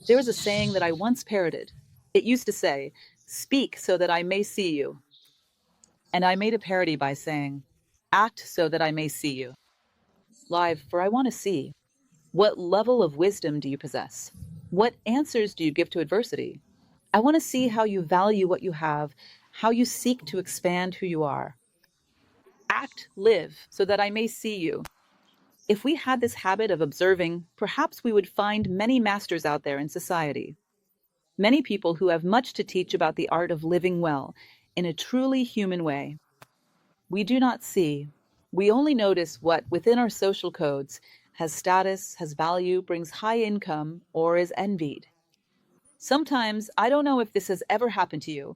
There was a saying that I once parroted. It used to say, "Speak so that I may see you." And I made a parody by saying, "Act so that I may see you." Live, for I want to see. What level of wisdom do you possess? What answers do you give to adversity? I want to see how you value what you have, how you seek to expand who you are. Act, live, so that I may see you. If we had this habit of observing, perhaps we would find many masters out there in society. Many people who have much to teach about the art of living well, in a truly human way. We do not see. We only notice what, within our social codes, has status, has value, brings high income, or is envied. Sometimes, I don't know if this has ever happened to you,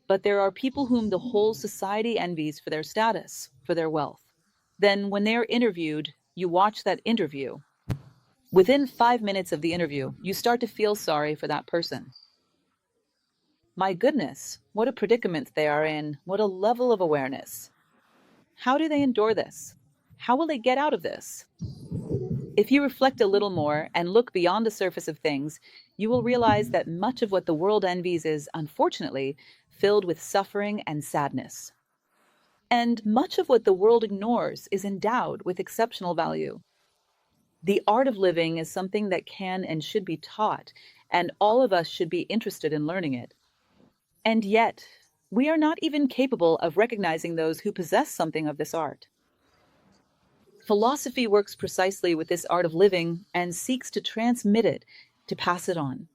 but there are people whom the whole society envies for their status, for their wealth. Then, when they are interviewed, you watch that interview. Within 5 minutes of the interview, you start to feel sorry for that person. My goodness, what a predicament they are in, what a level of awareness. How do they endure this? How will they get out of this? If you reflect a little more and look beyond the surface of things, you will realize that much of what the world envies is, unfortunately, filled with suffering and sadness. And much of what the world ignores is endowed with exceptional value. The art of living is something that can and should be taught, and all of us should be interested in learning it. And yet, we are not even capable of recognizing those who possess something of this art. Philosophy works precisely with this art of living and seeks to transmit it, to pass it on.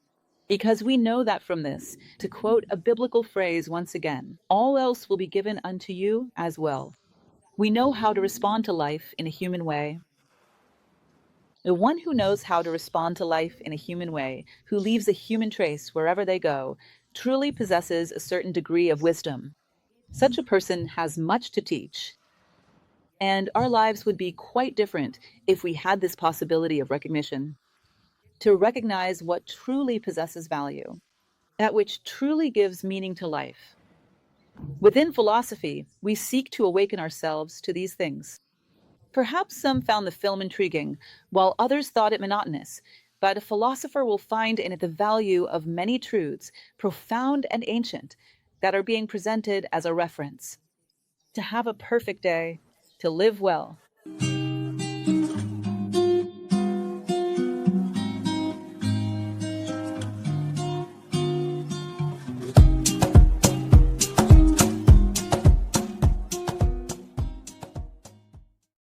Because we know that from this, to quote a biblical phrase once again, all else will be given unto you as well. We know how to respond to life in a human way. The one who knows how to respond to life in a human way, who leaves a human trace wherever they go, truly possesses a certain degree of wisdom. Such a person has much to teach. And our lives would be quite different if we had this possibility of recognition. To recognize what truly possesses value, that which truly gives meaning to life. Within philosophy, we seek to awaken ourselves to these things. Perhaps some found the film intriguing, while others thought it monotonous, but a philosopher will find in it the value of many truths, profound and ancient, that are being presented as a reference. To have a perfect day, to live well,